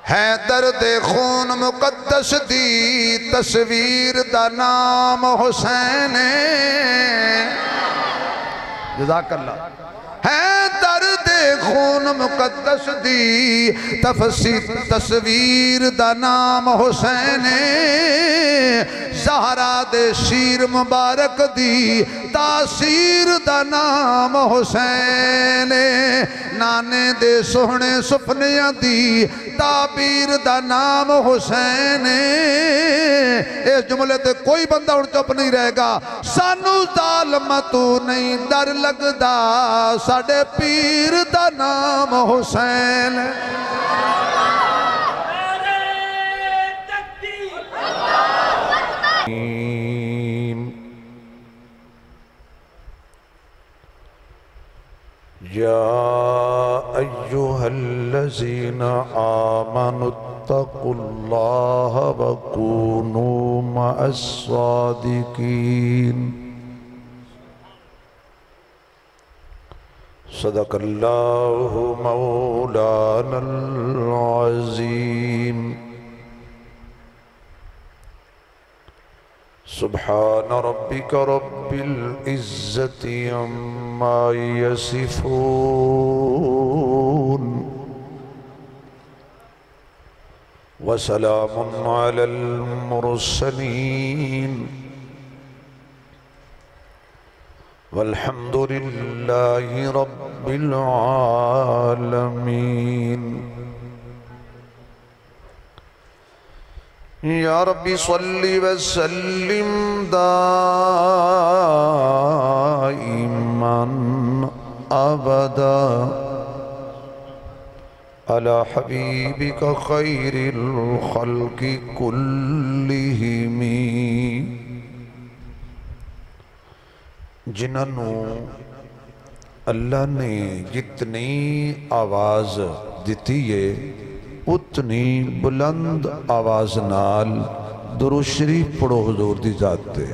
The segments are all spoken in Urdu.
ہے درد خون مقدس دی تصویر دا نام حسین جزاک اللہ ہے درد خون مقدس دی تصویر دا نام حسین زہرا دے شیر مبارک دی تاثیر دا نام حسین نانے دے سوہنے سپنیاں دی تعبیر دا نام حسین اس جملے تے کوئی بندہ اڑ چپ نہیں رہے گا سانو ظالمتو نہیں در لگ دا ساڑے پیر دا نام حسین يا أيها الذين آمنوا اتقوا الله وكونوا مع الصادقين صدق الله مولانا العظيم سبحان ربك رب العزة عما يصفون وسلام على المرسلين والحمد لله رب العالمين يا ربي صل وسلم دائما أبدا على حبيبك خير الخلق كلهم جنہوں اللہ نے جتنی آواز دیتی ہے اتنی بلند آواز نال درود شریف پڑھو حضور دی ذات دے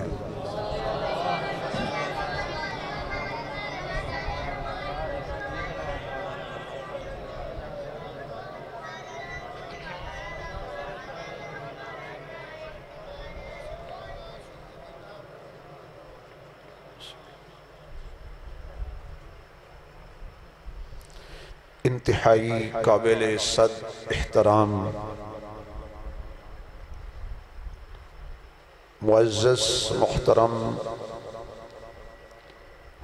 انتہائی قابل صد احترام معزز محترم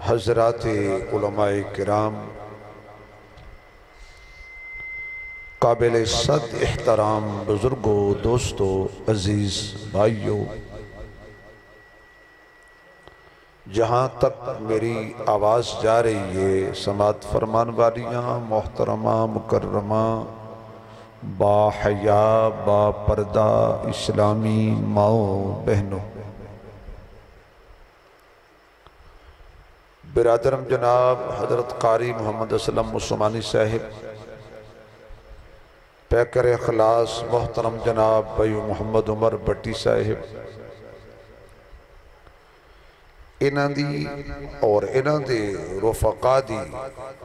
حضرات علماء کرام قابل صد احترام بزرگوں دوستوں عزیز بھائیوں جہاں تک میری آواز جا رہی ہے سماعت فرمان والیاں محترمہ مکرمہ با حیا با پردہ اسلامی ماؤں بہنوں برادرم جناب حضرت قاری محمد اسلم عثمانی صاحب پیکر اخلاص محترم جناب بھائیو محمد عمر بٹی صاحب انہاں دی اور انہاں دے رفقا دی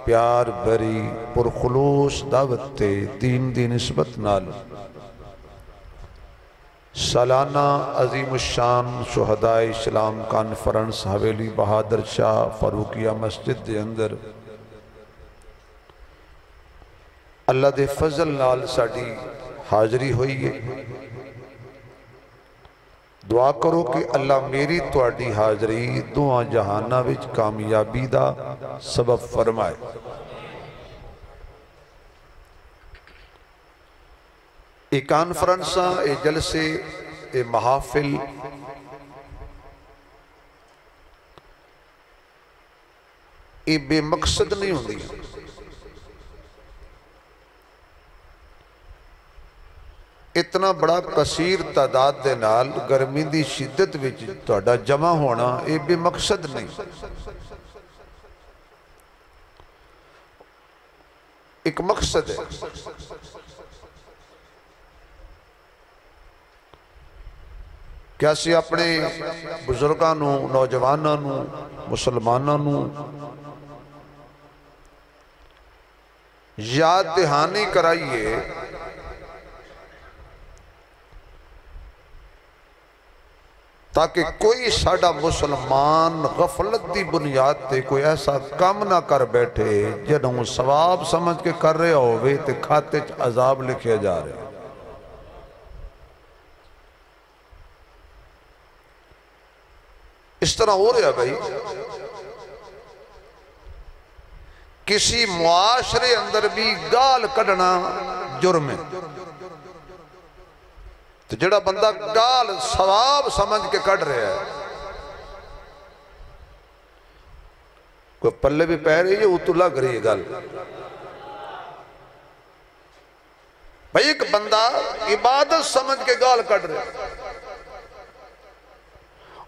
پیار بری پرخلوص دعوت تے دین دی نسبت نال سالانہ عظیم الشان شہدائے اسلام کانفرنس حویلی بہادر شاہ فاروقیہ مسجد دے اندر اللہ دے فضل نال ساڑی حاضری ہوئی ہے دعا کرو کہ اللہ میری توڑی حاضری دعا جہانہ وچ کامیابی دا سبب فرمائے ایک کانفرنساں اے جلسے اے محافل اے بے مقصد نہیں ہوندی اتنا بڑا کثیر تعداد دے نال گرمی دی شدت وچ تہاڈا جمع ہونا اے بے مقصد نہیں ایک مقصد ہے کہ اسی اپنے بزرگانوں نوجوانانوں مسلمانانوں یاد دہانی کرائیے تاکہ کوئی ساڑا مسلمان غفلت دی بنیاد تے کوئی ایسا کام نہ کر بیٹھے جنہوں ثواب سمجھ کے کر رہے ہوئے تے کھاتے عذاب لکھے جا رہے. اس طرح ہو رہا بھائی. کسی معاشرے اندر بھی گال کڑنا جرم ہے. تو جڑا بندہ گال ثواب سمجھ کے کڑ رہا ہے کوئی پلے بھی پہ رہی ہے وہ تو لگ رہی ہے گال. بھائی ایک بندہ عبادت سمجھ کے گال کڑ رہا ہے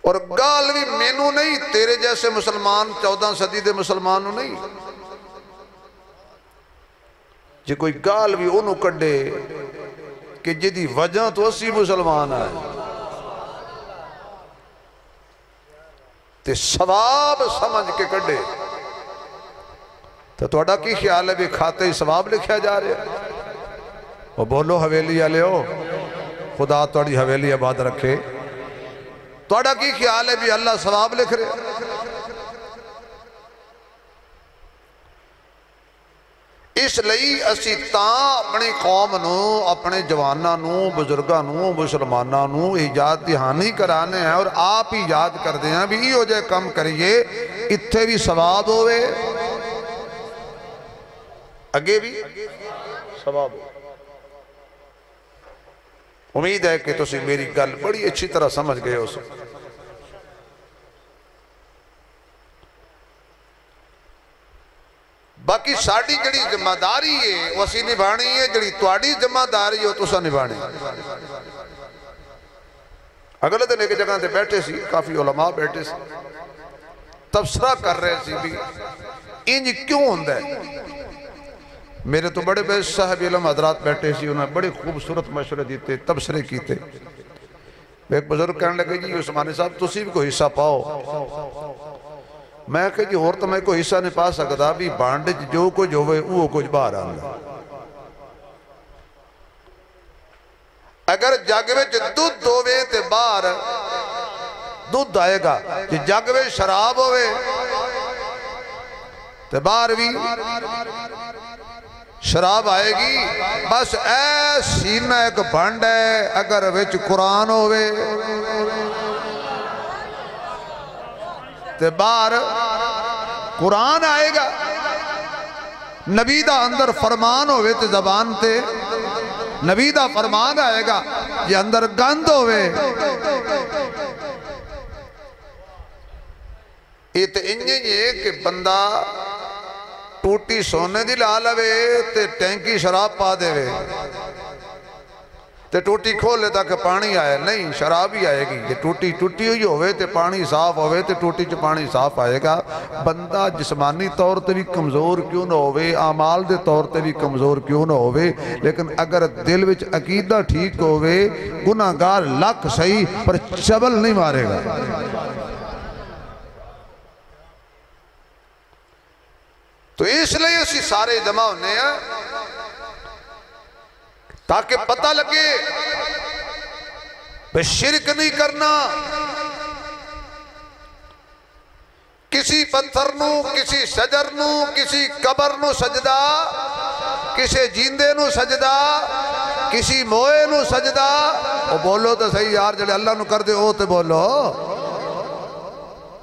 اور گال بھی مینوں نہیں تیرے جیسے مسلمان 14 صدی دے مسلمانوں نہیں. جی کوئی گال بھی انہوں کڑے کہ جدی وجہ تو اسی مسلمان آئے تے ثواب سمجھ کے کڑے تو توڑا کی خیال ہے بھی کھاتے ہی ثواب لکھیا جا رہے ہیں. وہ بولو حویلی آلے ہو خدا توڑی حویلی آباد رکھے. توڑا کی خیال ہے بھی اللہ ثواب لکھ رہے ہیں. اس لئی اسی تاں اپنی قوم نو اپنے جوانہ نو بزرگاں نو مسلمانہ نو ایجاد دہانی کرانے ہیں اور آپ ہی یاد کر دیں ہیں بھی یہ ہو جائے کم کریے اتھے بھی ثواب ہوئے اگے بھی ثواب ہوئے. امید ہے کہ تسی میری گل بڑی اچھی طرح سمجھ گئے ہو. باقی ساڑی جڑی ذمہ داری ہے وہ اسی نبھانی ہے جڑی تواڑی ذمہ داری ہے تو سا نبھانی. اگلے دن ایک جگہ تے بیٹھے سی کافی علماء بیٹھے سی تبصرہ کر رہے سی بھی انج کیوں ہوندہ ہے. میرے تو بڑے بے صاحب علم حضرات بیٹھے سی انہیں بڑے خوبصورت مشورے دیتے تبصرے کیتے. ایک بزرگ کہنے لگے جی عثمانی صاحب تسی بھی کوئی حصہ پاؤ. میں کہا جی اور تو میں کوئی حصہ نہیں پا سکتا بھی بانڈ جو کچھ ہوئے وہ کچھ باہر آنگا. اگر جگ وچ دودھ ہوئے تے باہر دودھ آئے گا کہ جگ وچ شراب ہوئے تے باہر بھی شراب آئے گی. بس اے سینہ ایک بانڈ ہے اگر وچ قرآن ہوئے تے باہر قرآن آئے گا. نبی دا اندر فرمان ہوئے تے زبان تے نبی دا فرمان آئے گا یہ اندر گند ہوئے. یہ تے انجھیں یہ کہ بندہ ٹوٹی سونے دی لالوے تے ٹینکی شراب پا دے وے تے ٹوٹی کھول لیتا کہ پانی آئے نہیں شراب ہی آئے گی. یہ ٹوٹی ہوئی ہوئے تے پانی صاف ہوئے تے ٹوٹی چ پانی صاف آئے گا. بندہ جسمانی طور تے بھی کمزور کیوں نہ ہوئے اعمال دے طور تے بھی کمزور کیوں نہ ہوئے لیکن اگر دل وچ عقیدہ ٹھیک ہوئے گناہگار لکھ صحیح پر چبل نہیں مارے گا. تو اس لئے اسی سارے جمع ہونے ہیں تاکہ پتہ لگے بے شرک نہیں کرنا. کسی پتھر نو کسی شجر نو کسی قبر نو سجدہ کسی جیندے نو سجدہ کسی موئے نو سجدہ. وہ بولو تو صحیح یار جلے اللہ نو کر دے او تے بولو.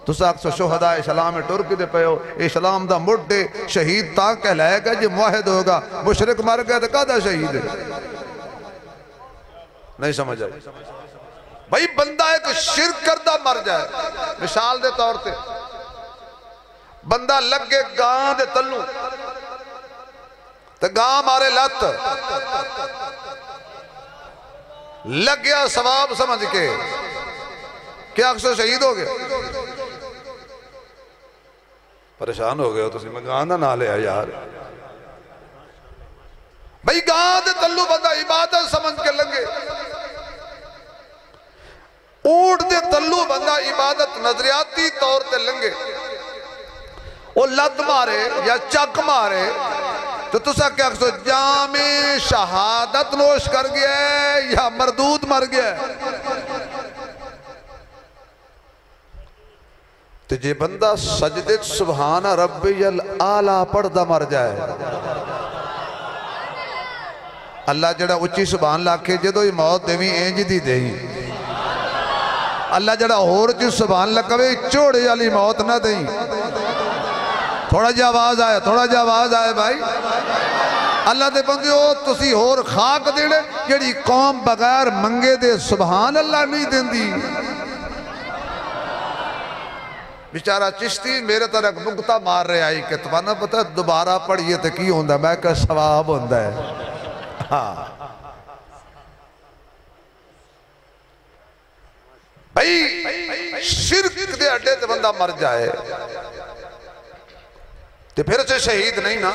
تو ساکھ شہدہ اسلام ٹرک دے پہو اسلام دا مڈے شہید تاں کہلائے گا جی موحد ہوگا مشرک مر گیا تو کہا دا شہید ہے. نہیں سمجھ آئی بھائی بندہ ایک شرک کردہ مر جائے. مثال دے طور تے بندہ لگ گئے گاں دے تلو تو گاں مارے لت لگ گیا ثواب سمجھ کے کیا اکثر شہید ہو گیا. پریشان ہو گئے ہو تو میں گانا نہ لیا یار. بھئی گاں دے تلو بندہ عبادت سمجھ کے لگے اونٹ دے تلو بندہ عبادت نظریاتی طور تے لنگے وہ لد مارے یا چک مارے تو تسا کیا کسو جامع شہادت نوش کر گیا ہے یا مردود مر گیا ہے. تو جے بندہ سجدے سبحان ربی الاعلیٰ پڑھدا مر جائے، اللہ جڑا اچھی سبحان اللہ کے جدو یہ موت دیویں اینج دی دیں، اللہ جڑا اور چی سبحان اللہ کبھی چوڑے والی موت نہ دیں۔ تھوڑا جا آواز آئے، تھوڑا جا آواز آئے بھائی، اللہ دے بندے ہو تسی اور خاک دیڑے جڑی قوم بغیر منگے دے سبحان اللہ نہیں دیں دی۔ بیچارہ چشتی میرے طرح نکتہ مار رہے آئی کہ تمہارا پتہ دوبارہ پڑھئے تو کی ہوندہ، میں کہ ثواب ہوندہ ہے۔ ہاں بھئی شرک دے اڈے تے بندہ مر جائے تو پھر سے شہید نہیں نا،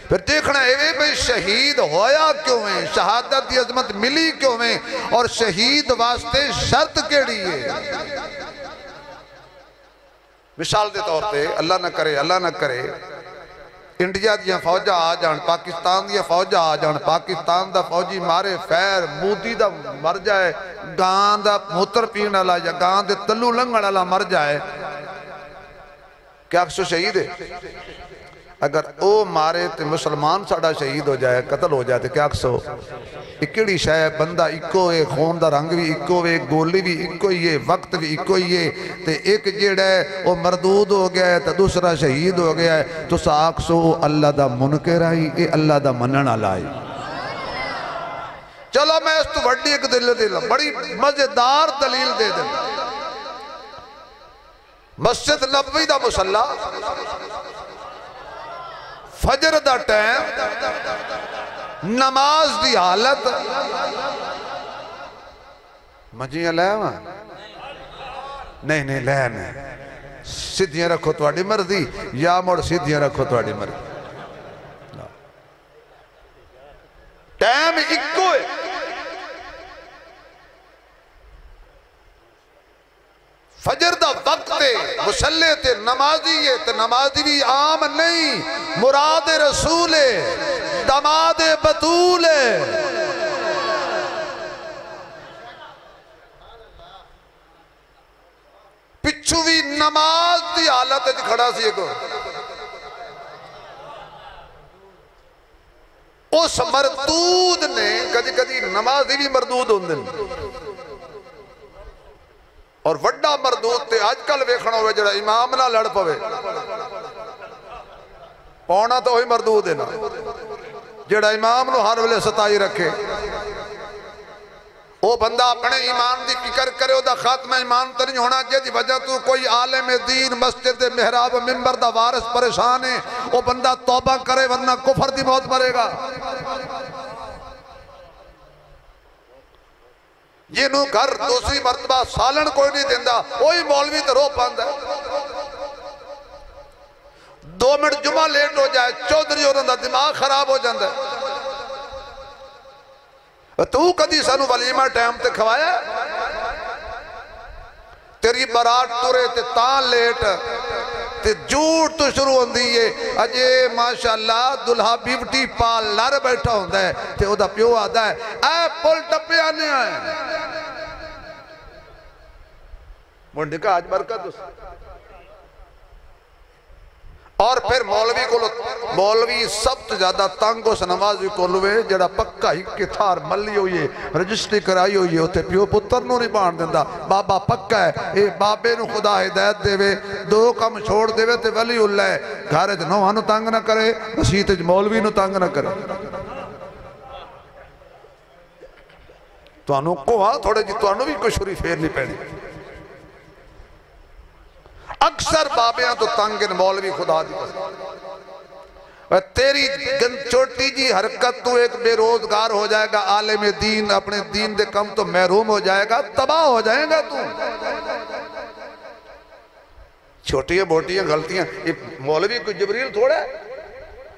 پھر دیکھنا ہے بھئی شہید ہویا کیوں ہیں، شہادت دی عظمت ملی کیوں ہیں، اور شہید واسطے شرط کیڑی ہے۔ مثال دے طور تے اللہ نہ کرے انڈیا دیا فوجہ آ جان، پاکستان دیا فوجہ آ جان، پاکستان دا فوجی مارے فیر مودی دا مر جائے، گان دا موتر پین والا یا گان دے تلو لنگڑ والا مر جائے، کیا اکسو شہید ہے؟ اگر او مارے تو مسلمان ساڑا شہید ہو جائے، قتل ہو جائے تو کیا اکسو؟ اکڑی شاہ بندہ اکو ہے، خون دا رنگ بھی اکو ہے، گولی بھی اکو ہی ہے، وقت بھی اکو ہی ہے، تو ایک جیڑ ہے وہ مردود ہو گیا ہے تو دوسرا شہید ہو گیا ہے، تو ساکسو اللہ دا منکر آئی، اے اللہ دا منن لائی۔ چلو میں اس تو بڑی ایک دلیل بڑی مزیدار دلیل دے دیں۔ مسجد نبوی دا مصلی فجر دا ٹائم نماز دی حالت مجھیں لے ہوا نہیں لے نہیں سیدھیاں رکھو تواڈی مرضی یا مڑ سیدھیاں رکھو تواڈی مرضی، ٹائم اکو ہے، فجر دا وقت تے مسلح تے نمازی ہے، تے نمازی بھی عام نہیں، مراد رسول ہے، دماد بطول ہے۔ پچھو بھی نماز دی حالت کھڑا سی کو اس مردود نے کدی نمازی بھی مردود ہوندن، اور وڈا مردود تے آج کل ویکھنا ہوئے جڑا امام نہ لڑ پوے، پونا تو ہوئی مردود ہے نا، جڑا امام نو ہر ویلے ستائی رکھے، وہ بندہ اپنے ایمان دی فکر کرے، او دا خاتمہ ایمان تے نہیں ہونا جے دی وجہ تو کوئی عالم دین مسجد محراب و منبر دا وارث پریشان ہے، وہ بندہ توبہ کرے ورنہ کفر دی موت مرے گا۔ یہ نو گھر دوسری مرتبہ سالن کوئی نہیں دیندہ، وہی مولوی تے رو پاندہ ہے، 2 منٹ جمعہ لیٹ ہو جائے چودھری اور اندہ دماغ خراب ہو جاندہ ہے۔ تو کدی سانو ولیمہ ٹائم تے کھوایا تیری برات تورے تے تان لیٹ تے جھوٹ تو شروع ہوں دیئے، اجے ماشاءاللہ دلہا بیوٹی پال لار بیٹھا ہوں ہے تے او دا پیو آدھا ہے اے پل ٹپے آنے آئے منڈی کا آج برکت اس اور پھر مولوی سب تو زیادہ تنگ اس نمازی کو لوے جڑا پکا ہی کے تھار ملی ہوئی ہے رجسٹری کرائی ہوئی ہے ہوتے پیو پتر نو نہیں بان دیندہ بابا پکا ہے اے بابے نو خدا ہدایت دے وے 2 کم چھوڑ دے وے تے ولی اللہ ہے گھارے تے نوانو تنگ نہ کرے مسیح تے مولوی نو تنگ نہ کرے تو انو کو ہاں تھوڑے جی تو انو بھی کوئی شوری پھیر نہیں پہنی اکثر بابیاں تو تنگن مولوی خدا دی تیری چھوٹی جی حرکت تو ایک بے روزگار ہو جائے گا عالم دین اپنے دین دے کم تو محروم ہو جائے گا تباہ ہو جائے گا تو چھوٹیاں بوٹیاں غلطیاں مولوی کوئی جبریل تھوڑا ہے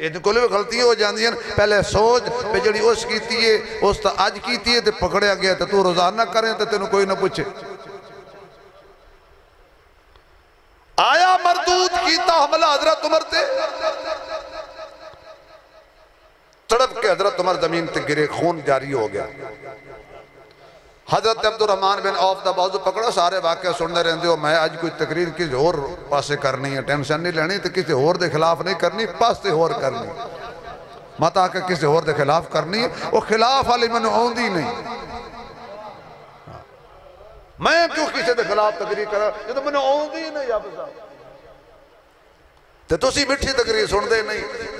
یہ کوئی بھی غلطیاں ہو جاندیاں پہلے سوچ پہ جڑی اس کیتی ہے اس تا آج کیتی ہے تے پکڑیا گیا تو روزانہ کریں تے تینوں کوئی نہ پوچھے آیا مردود کیتا حملہ حضرت عمر تے تڑپ کے حضرت عمر زمین تے گرے خون جاری ہو گیا حضرت عبدالرحمن بن عوف دا بازو پکڑا سارے واقعہ سننے رہندے ہو میں آج کوئی تقریر کسی اور پاسے کرنی ہے ٹینشن نہیں لینی تو کسی اور دے خلاف نہیں کرنی پاسے اور کرنی مت آ کے کسی اور دے خلاف کرنی ہے وہ خلاف والی میں نے آؤندی نہیں میں کیوں کسی دے خلاف تقریر کرا یہ تو میں نے آؤندی نہیں یا بسا تو تسی مٹھی تقریر سن دے نہیں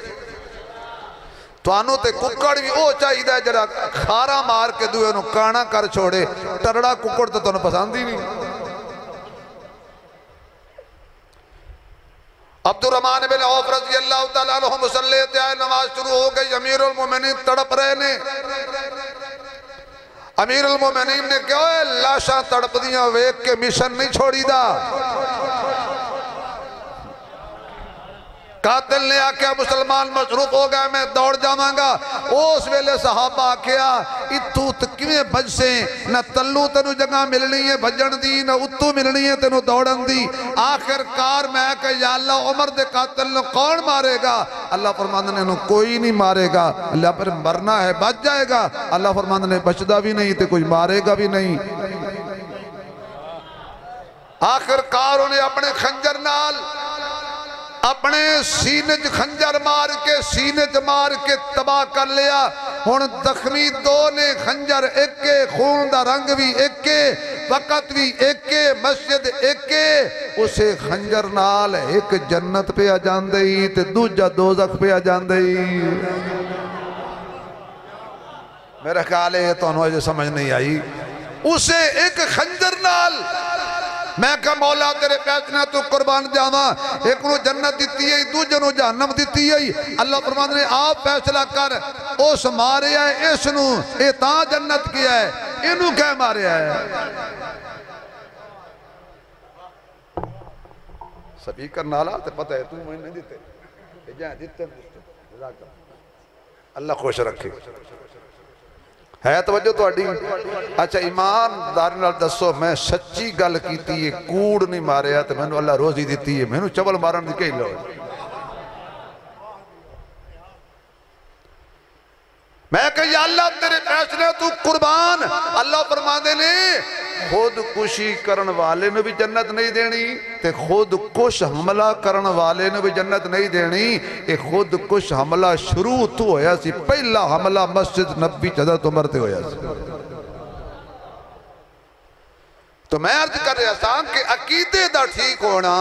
تو آنو تے ککڑ بھی او چاہی دا جڑا کھارا مار کے دوئے انہوں کانا کر چھوڑے ٹرڑا ککڑ تو انہوں پسند ہی نہیں عبدالرحمن بن عوف رضی اللہ تعالیٰ عنہ مسلح تے آئے نماز شروع ہو گئی امیر المومنین تڑپ رہے نے امیر المومنین نے کہا ہے لاشاں تڑپ دیاں ویک کے مشن نہیں چھوڑی دا قاتل نے آکیا مسلمان مصروف ہو گئے میں دوڑ جاواں گا اس ویلے صحابہ آکیا اتو تکویں بج سے نہ تلو تنو جگہ ملنی ہے بجن دی نہ اتو ملنی ہے تنو دوڑن دی آخر کار میں کہ یا اللہ عمر دے قاتل نے کون مارے گا اللہ فرماندہ نے کوئی نہیں مارے گا اللہ پر مرنا ہے بچ جائے گا اللہ فرماندہ نے بچدہ بھی نہیں تے کوئی مارے گا بھی نہیں آخر کار انہیں اپنے خنجر نال اپنے سینج خنجر مار کے سینج مار کے تباہ کر لیا ہون زخمی دو نے خنجر ایک کے خون دا رنگ بھی ایک کے وقت بھی ایک کے مسجد ایک کے اسے خنجر نال ایک جنت پہ آ جان دئی تے دوجہ دوزخ پہ آ جان دئی میرا خیال ہے تو انہوں نے سمجھ نہیں آئی اسے ایک خنجر نال میں کہا مولا تیرے پیسنا تو قربان جاواں ایک انہوں جنت دیتی ہے دو جنہوں جہنم دیتی ہے اللہ فرمان نے آپ فیصلہ کر اس مارے ہے اس نو اے تاں جنت کیا ہے انہوں کیا مارے ہے سپیکر نالا تے پتہ ہے تو میں نہیں دیتے جہاں دیتے اللہ خوش رکھے ہے توجہ تو اڈی اچھا ایمان دارنال دسو میں سچی گل کیتی ہے کوڑ نہیں مارے ہے تو میں نے اللہ روزی دیتی ہے میں نے چبل مارن دی کہی لو میں کہ یا اللہ تیرے فیصلے تو قربان اللہ فرماندے نے خود کشی کرن والے نے بھی جنت نہیں دینی تے خود کش حملہ کرن والے نے بھی جنت نہیں دینی اے خود کش حملہ شروع تو ہویا سی پہلا حملہ مسجد نبی حضرت عمر تے ہویا سی تو میں عرض کر رہا تھا کہ عقیدے دا ٹھیک ہونا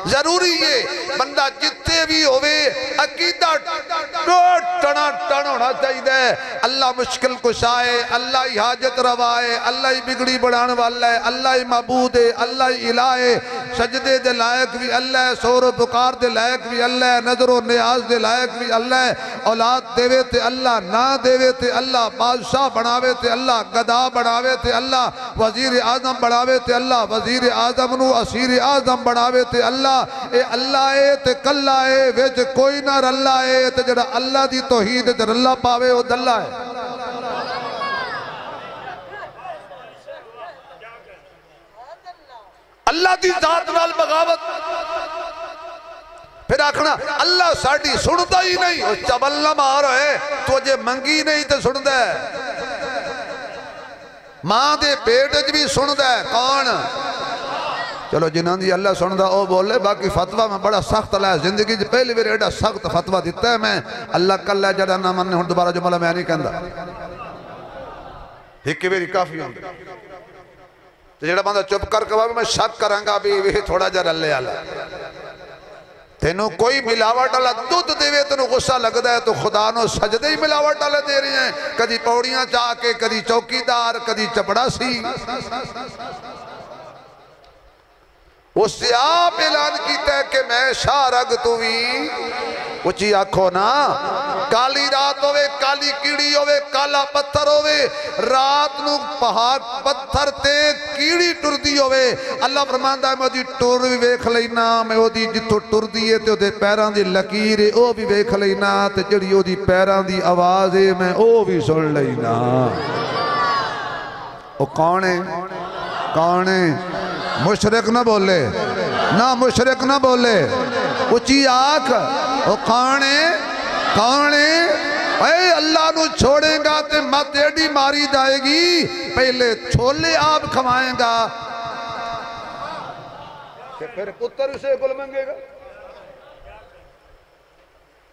ضروری ہے بندہ جتے بھی ہوئے عقیدہ ٹنا ٹن ہونا چاہیے اللہ مشکل کشائے اللہ ہی حاجت روائے اللہ ہی بگڑی بڑھان والا ہے اللہ ہی معبود ہے اللہ ہی الہ ہے سجدے دے لائق بھی اللہ ہے سور و پکار دے لائق بھی اللہ ہے نظر و نیاز دے لائق بھی اللہ ہے اولاد دیوے تے اللہ نہ دیوے تے اللہ بادشاہ بناوے تے اللہ گدا بناوے تے اللہ وزیر اعظم بناوے تے اللہ وزیر اعظم نو اسیر اعظم بناوے تے اللہ اے اللہ اے تے کلہ اے ویچ کوئی نہ رلہ اے تے جڑا اللہ دی توحید تے رلہ پاوے او دلہ ہے اللہ دی ذات نال بغاوت پھر آکھنا اللہ ساڑی سندا ہی نہیں او چبل نہ مار ہے تو جے منگی نہیں تے سندا ہے ماں دے پیٹ بھی سندا ہے کون چلو جنہاں دی اللہ سندا او بولے باقی فتوہ میں بڑا سخت لائے زندگی جی پہلی بھی ایڈا سخت فتوہ دیتا ہے میں اللہ کل جڑا نہ مننے ہوں دوبارہ جملہ میں نہیں کہندا ہکی میری کافی ہوں تو جڑا بندہ چپ کر کے میں شک کرانگا بھی تھوڑا جا رلے آلا تینوں کوئی ملاوٹ اللہ دودھ دیوے تینوں غصہ لگتا ہے تو خدا نو سجدے ہی ملاوٹ اللہ دے رہی ہیں کدی پوڑیاں چاہ کے کدی چوکی دار کدی چپڑا سی اس سے آپ اعلان کیتا ہے کہ میں شاہ رگ توی اچھی آنکھو نا کالی رات ہوئے کالی کیڑی ہوئے کالا پتھر ہوئے رات نو پہاڑ پتھر تے کیڑی ٹر دی ہوئے اللہ فرماندہ ہے میں دی ٹر بھی ویکھ لینا میں وہ دی جتو ٹر دیئے تے وہ دے پیران دی لکیر وہ بھی ویکھ لینا تے جڑی وہ دی پیران دی آواز ہے میں وہ بھی سن لینا وہ کون ہے کون ہے مشرک نہ بولے نہ مشرک نہ بولے اچھی آنکھ وہ کون ہے اے اللہ نو چھوڑیں گا تے مت ایڈی ماری جائے گی پہلے چھولے آپ کھوائیں گا کہ پھر پتر اسے گل منگے گا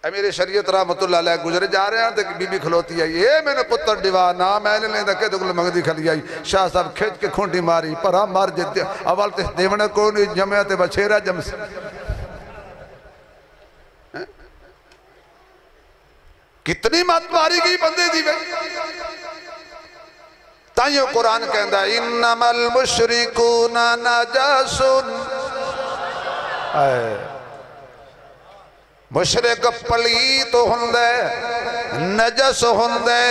اے میرے شریعت رحمت اللہ علیہ گزرے جا رہے ہیں تو بی بی کھلوتی آئی اے میں نے پتر دیوانا میں نے لیندہ کہ دکل مگدی کھلی آئی شاہ صاحب کھیچ کے کھونٹی ماری پرا مار جتے اول تے دیونے کو نہیں جمعہ تے بچھیرہ جم سے کتنی مات ماری گئی بندے دی بھائی تائیوں قرآن کہندہ انما المشرکون نجاسن مشرک پلیت ہندے نجس ہندے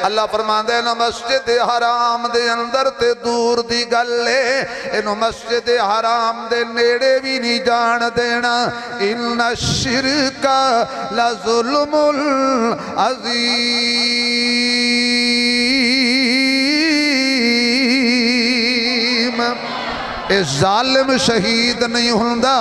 اللہ فرماندے انہوں مسجد حرام دے اندر تے دور دی گلے انہوں مسجد حرام دے نیڑے بھی نہیں جان دینا ان الشرک لظلم العظیم ظالم شہید نہیں ہوندا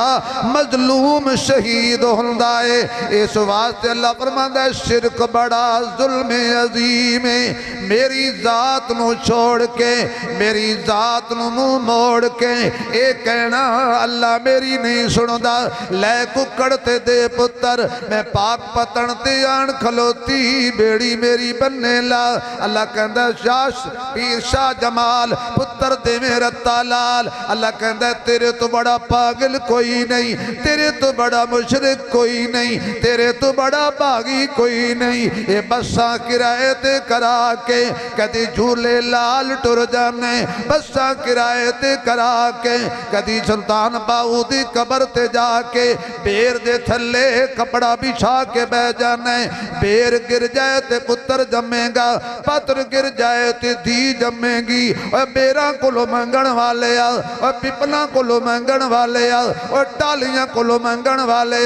مظلوم شہید ہوندا ہے اس واسطے اللہ فرماندا ہے شرک بڑا ظلم عظیم ہے میری ذات نو چھوڑ کے میری ذات نو منہ موڑ کے اے کہنا اللہ میری نہیں سندا لے ککڑ تے دے پتر میں پاک پتن تے آن کھلوتی بیڑی میری بننے لا اللہ کہندا شاہ پیر شاہ جمال پتر دے میرا تالال اللہ کہندہ ہے تیرے تو بڑا پاگل کوئی نہیں تیرے تو بڑا مشرک کوئی نہیں تیرے تو بڑا باغی کوئی نہیں یہ بساں کرائے تے کرا کے کدی جھولے لال ٹر جانے بساں کرائے تے کرا کے کدی سلطان باؤ دی قبر تے جا کے بیر دے تھلے کپڑا بچھا کے بہ جانے بیر گر جائے تے پتر جمیں گا پتر گر جائے تے دی جمیں گی اور بیران کو لو منگن والے اور پپنا کو لو منگن والے اور ٹالیاں کو لو منگن والے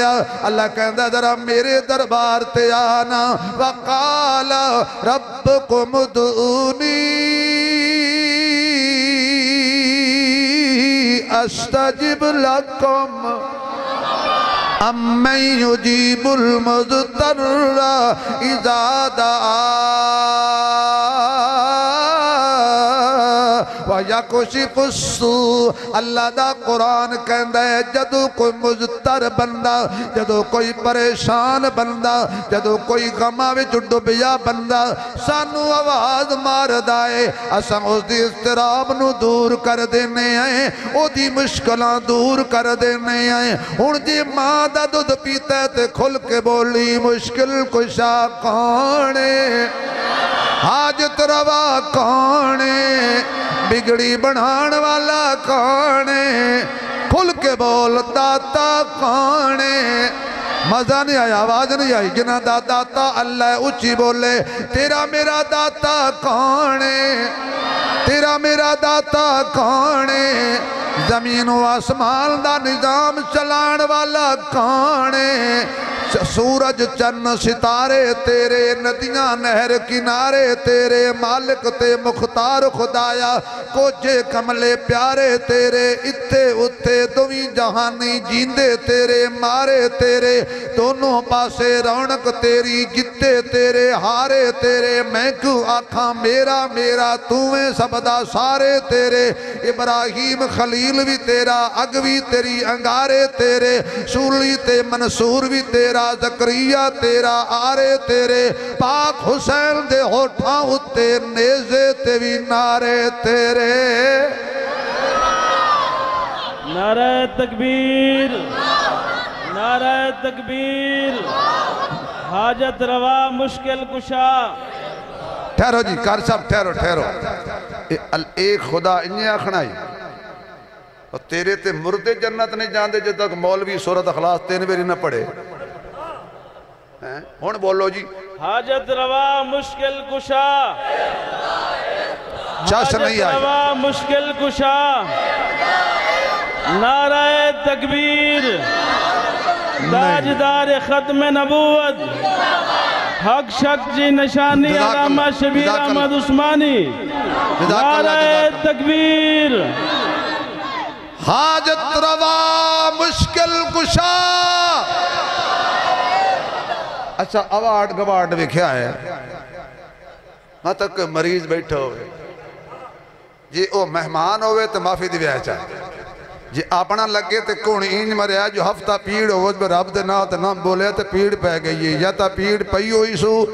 اللہ کہندہ ذرا میرے دربار تے آنا وقال ربکم ادعونی استجب لکم امن یجیب المضطر اذا دعا وَيَكُشِفُ السُّوءَ اللہ دا قرآن کہندہ ہے جدو کوئی مضطر بندہ جدو کوئی پریشان بندہ جدو کوئی غماوی جڈو بیا بندہ سانو آواز مار دائے اسم اس دی اضطراب نو دور کر دینے آئے او دی مشکلان دور کر دینے آئے ان جی ماں دا دودھ پیتا ہے تے کھل کے بولی مشکل کشا کانے حاجت روا کانے بگڑی بنان والا کانے کھل کے بول داتا کانے مزہ نہیں آیا آواز نہیں آئی جنہ داتا اللہ اچھی بولے تیرا میرا داتا کانے تیرا میرا داتا کانے زمین و آسمان دا نظام چلان والا کانے سورج چن ستارے تیرے ندیاں نہر کنارے تیرے مالک تے مختار خدایا کوجے کملے پیارے تیرے اتے اتے دوی جہانی جیندے تیرے مارے تیرے دونوں پاسے رونق تیری جتے تیرے ہارے تیرے میں کیوں آکھاں میرا میرا تویں سبدا سارے تیرے ابراہیم خلیل بھی تیرا اگوی تیری انگارے تیرے سولی تے منصور بھی تیرا زکریہ تیرا آرے تیرے پاک حسین دے ہوٹھاں ہوتے نیزے تے بھی نارے تیرے نعرہ تکبیر نعرہ تکبیر حاجت روا مشکل کشا ٹھہرو جی کار صاحب ٹھہرو ایک خدا انہیں آخنائی اور تیرے تے مردے جنت نہیں جاندے جب تک مولوی سورت اخلاص تین بیری نہ پڑے ہون بولو جی حاجت روا مشکل کشا چاش نہیں حاجت روا مشکل کشا نعرہ تکبیر تاجدار ختم نبوت حق شک جی نشانی علامہ شبیر احمد عثمانی نعرہ تکبیر حاجت روا مشکل کشا اچھا اوارڈ گوارڈ ویکھیا ہے ہاں تک مریض بیٹھا ہوئے جی او مہمان ہوئے تو معافی دی بیائے چاہے جی اپنا لگے تے کون اینج مریا جو ہفتہ پیڑ ہو اس پر رب دے نا تے نام بولے تے پیڑ پہ گئی ہے یا تا پیڑ پئی ہوئی سو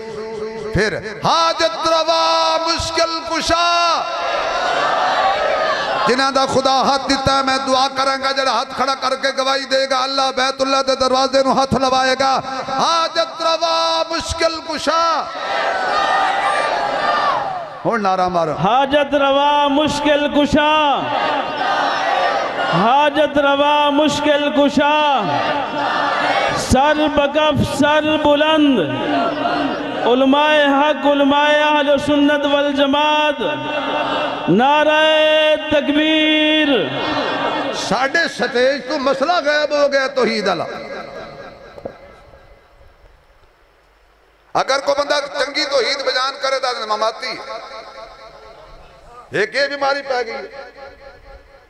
پھر حاجت روا مشکل کشا جنہاں دا خدا ہاتھ دیتا ہے میں دعا کریں گا جڑا ہاتھ کھڑا کر کے گواہی دے گا اللہ بیت اللہ دے دروازے نو ہاتھ لوائے گا حاجت روا مشکل کشا اور نعرہ مارو حاجت روا مشکل کشا حاجت روا مشکل کشا سر بکف سر بلند علماء حق علماء اہل سنت والجماعت نعرہ تکبیر ساڑھے سٹیج تو مسئلہ غیب ہو گیا توحید اللہ اگر کو بندہ چنگی توحید بیان کرے تو اماماتی ایک یہ بیماری پہ گئی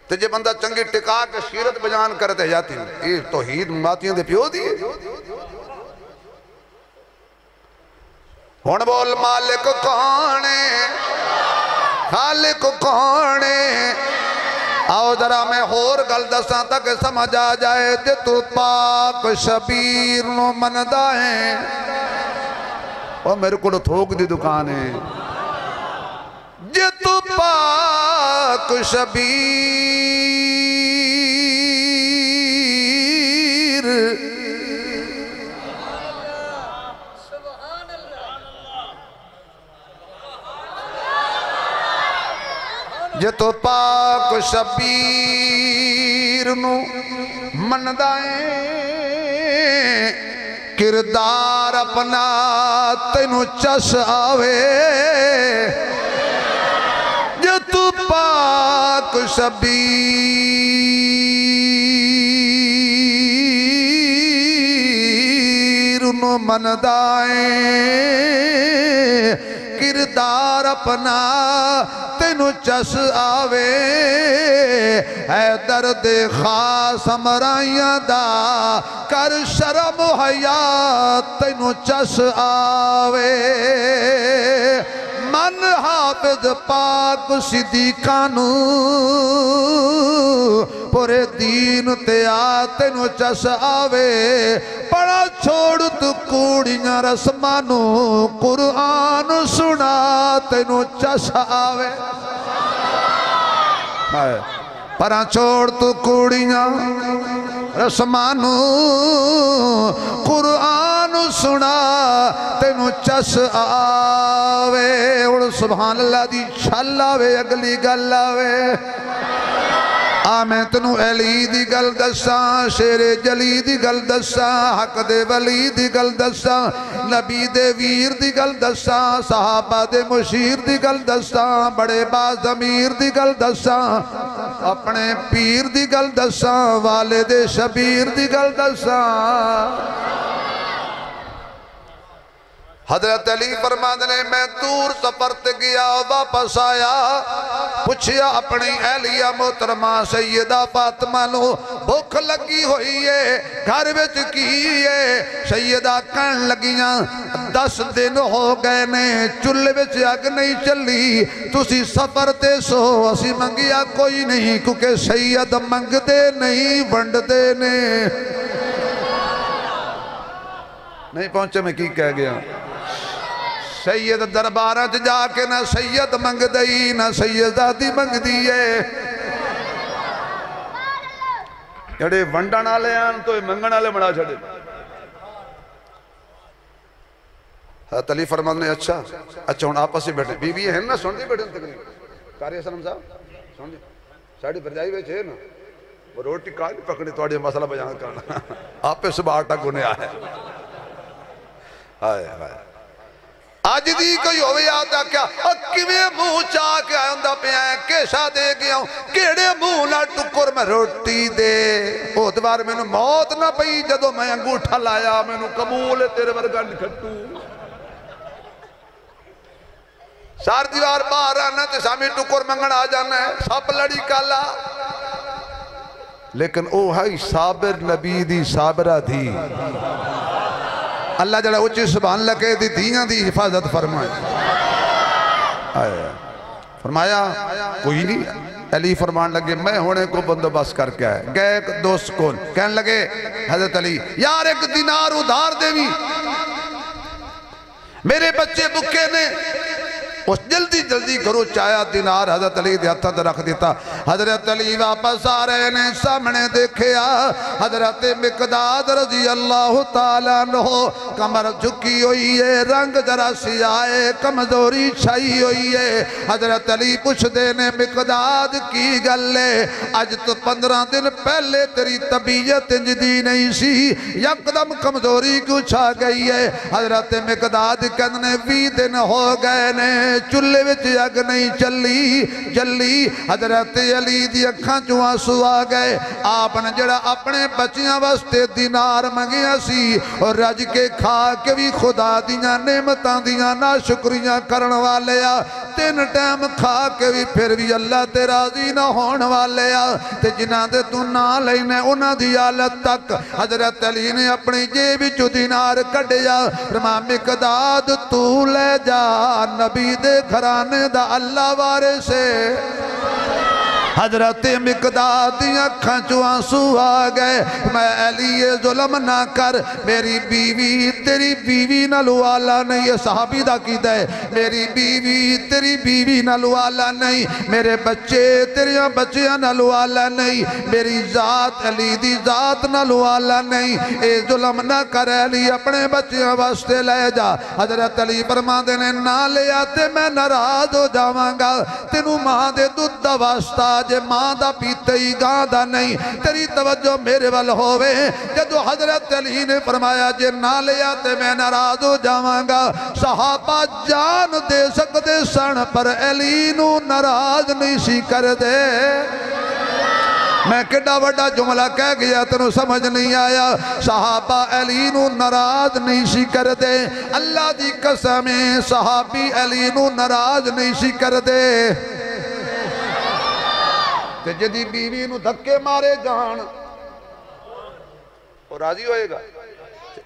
تو جب بندہ چنگی ٹکا کے سیرت بیان کرے تو جاتی یہ توحید اماماتیاں دے پیو دیئے ہون بول مالک کونے خالق کونے آؤ ذرا میں ہور گل دساں تک سمجھ آ جائے جے تو پاک شبیر نو مندہ ہیں اور میرے کو تھوک دی دکان ہے جے تو پاک شبیر جے تو پاک شبیر نو مندائیں کردار اپنا تینو چس آوے جے تو پاک شبیر نو مندائیں کردار اپنا تینو چس آوے اے درد خاص مرائیاں دا کر شرم و حیات تینو چس آوے من حافظ پاک صدیقانو پورے دین تے آتینو چس آوے پڑا چھوڑ تو کوڑیاں رسمانو قرآن سنا تینو چس آوے پڑا چھوڑ تو کوڑیاں رسمانو قرآن سنا تینو چس آوے اور سبحان اللہ دی چھل آوے اگلی گل آوے آمیں تنو علی دی گل دساں شیر جلی دی گل دساں حق دے ولی دی گل دساں نبی دے ویر دی گل دساں صحابہ دے مشیر دی گل دساں بڑے باز امیر دی گل دساں اپنے پیر دی گل دساں والد شبیر دی گل دساں حضرت علی فرماتے نے میں دور سفر تے گیا واپس آیا پوچھیا اپنی اہلیہ محترمہ سیدہ فاطمہ نو بھوک لگی ہوئی ہے گھر وچ کی ہے سیدہ کہن لگیاں 10 دن ہو گئے نے چولہے وچ اگ نہیں چلی تسی سفر تے سو اسی منگیا کوئی نہیں کیونکہ سید منگ دے نہیں ونڈ دے نے نہیں پہنچے میں کی کہہ گیا سید دربارہ جا کے نہ سید منگ دئی نہ سیدادی منگ دیئے جڑے ونڈن آلے آن تو منگن آلے بڑا چھڑے حضرت علی فرمان نے اچھا ہون آپس سے بیٹھے بی بی ہے نا سن دی بیٹھے تقریب کاری اسلام صاحب سن دی ساڑھی برجائی بیچے ہے نا وہ روٹی کاری پکڑی توڑی مسئلہ بیان کرنا آپ پہ صبح آٹا گنے آئے آئے آئے آج دی کوئی ہوئے آتا کیا اکیویں منہ چاہ کے آئے اندہ پہ آئے کیشا دے گیا ہوں کیڑے منہ نہ ٹکر میں روٹی دے او دوار میں نے موت نہ پئی جدو میں انگوٹھا لایا میں نے قبول تیرے ورگن کھٹو سار دیوار باہر آنا تے سامی ٹکر منگن آ جانا ہے سب لڑی کالا لیکن او ہے صابر نبی دی صابرہ تھی اللہ جڑا اچھی سبحان لکے دی دیاں دی حفاظت فرمائے. فرمایا کوئی نہیں. علی فرمان لگے میں ہونے کو بندوبست کر کے آئے. گئے ایک دوست کو کہنے لگے حضرت علی یار ایک دینار ادھار دیوی میرے بچے بکے نے. اس جلدی جلدی گھرو چایا دینار حضرت علی دے ہتھاں تے رکھ دیتا. حضرت علی واپس آ رہے نے سامنے دیکھیا حضرت مقداد رضی اللہ تعالیٰ عنہ کمر جھکی ہوئی ہے, رنگ ذرا سیاہ کمزوری چھائی ہوئی ہے. حضرت علی پوچھ دے نے مقداد کی گل ہے اج تو 15 دن پہلے تیری طبیعت انجدی نہیں سی یکدم کمزوری کیوں چھا گئی ہے. حضرت مقداد کہنے 20 دن ہو گئے نے چلے وچ اگ نہیں جلی. حضرت علی دی اکھاں چوں آنسو آ گئے. آپ نے جڑا اپنے بچیاں واسطے دینار منگیا سی اور رج کے کھا کے بھی خدا دیاں نعمتاں دیاں نا شکریاں کرن والے آ. 3 ٹائم کھا کے بھی پھر بھی اللہ تے راضی نہ ہون والے آ. تے جنہاں دے تو نہ لینے انہاں دی حالت تک حضرت علی نے اپنی جیب وچوں دینار کڈیا. فرمایا مقداد تو لے جا نبی دے گھرانے دا اللہ وارث ہے. حضرت مقداد دی اکھاں چوں آنسو آ گئے. میں علی ظلم نہ کر میری بیوی تیری بیوی نال والا نہیں. یہ صحابی دا کیتا ہے میری بیوی تیری بیوی نال والا نہیں, میرے بچے تیریاں بچیاں نال والا نہیں, میری ذات علی دی ذات نال والا نہیں. اے ظلم نہ کر علی اپنے بچیاں واسطے لے جا. حضرت علی فرماندے نے نہ لے آتے میں ناراض ہو جاواں گا. تینوں ماں دے دودھ دا واسطہ جے ماں دا پیتے ہی گاں دا نہیں. تیری توجہ میرے وال ہوئے. جدو حضرت علی نے فرمایا جے نہ لے آتے میں ناراض ہو جاواں گا. صحابہ جان دے سکتے سن پر علی نو ناراض نہیں سی کر دے. میں کڈا وڈا جملہ کہہ گیا تنو سمجھ نہیں آیا. صحابہ علی نو ناراض نہیں سی کر دے. اللہ دی قسمیں صحابی علی نو ناراض نہیں سی کر دے. تے جدی بیوی نو دھکے مارے جان وہ راضی ہوئے گا.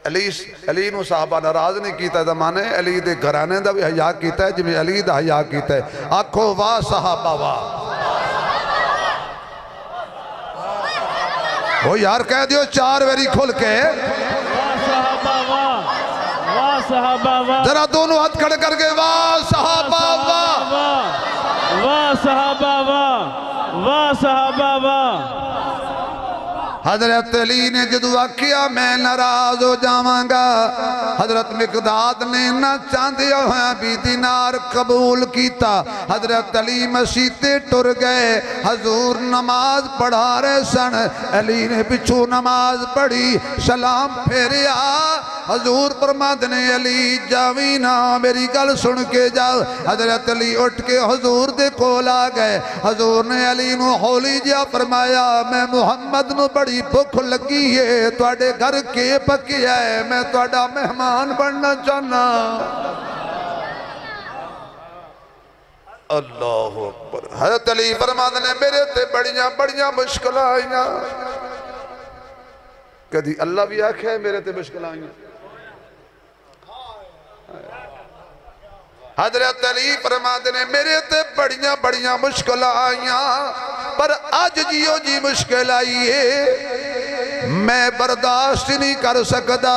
علی نو صحابہ ناراض نہیں کیتا ہے مانے علی دے گھرانے دا بھی حیا کیتا ہے جمیں علی دا حیا کیتا ہے. آکھو واہ صحابہ واہ. وہ یار کہہ دیو 4 ویری کھل کے واہ صحابہ واہ, واہ صحابہ واہ. ذرا دونوں ہاتھ کھڑے کر کے واہ صحابہ واہ, واہ صحابہ واہ, واہ صحابہ واہ. حضرت علی نے جدو آکھیا میں ناراض ہو جاواں گا. حضرت مقداد نے نہ چاندیا ہویا بھی دینار قبول کیتا. حضرت علی مسجد تے ٹر گئے. حضور نماز پڑھا رہے سن. علی نے پچھو نماز پڑھی سلام پھیریا. حضور فرماندے نے علی جاوینا میری گل سن کے جا. حضرت علی اٹھ کے حضور دے کول آ گئے. حضور نے علی نو ہولی جا فرمایا میں محمد نو بڑی بھوک لگی ہے تواڈے گھر کے پکیا ہے میں تواڈا مہمان بننا چاہنا. اللہ اکبر. حضرت علی فرماندے نے میرے تے بڑیاں مشکل آئیاں. کدی اللہ بھی آکھے میرے تے مشکل آئیاں. حضرت علی فرماندے نے میرے تے بڑیاں مشکل آئیاں پر آج جیو جی مشکل آئیے میں برداشت نہیں کر سکتا.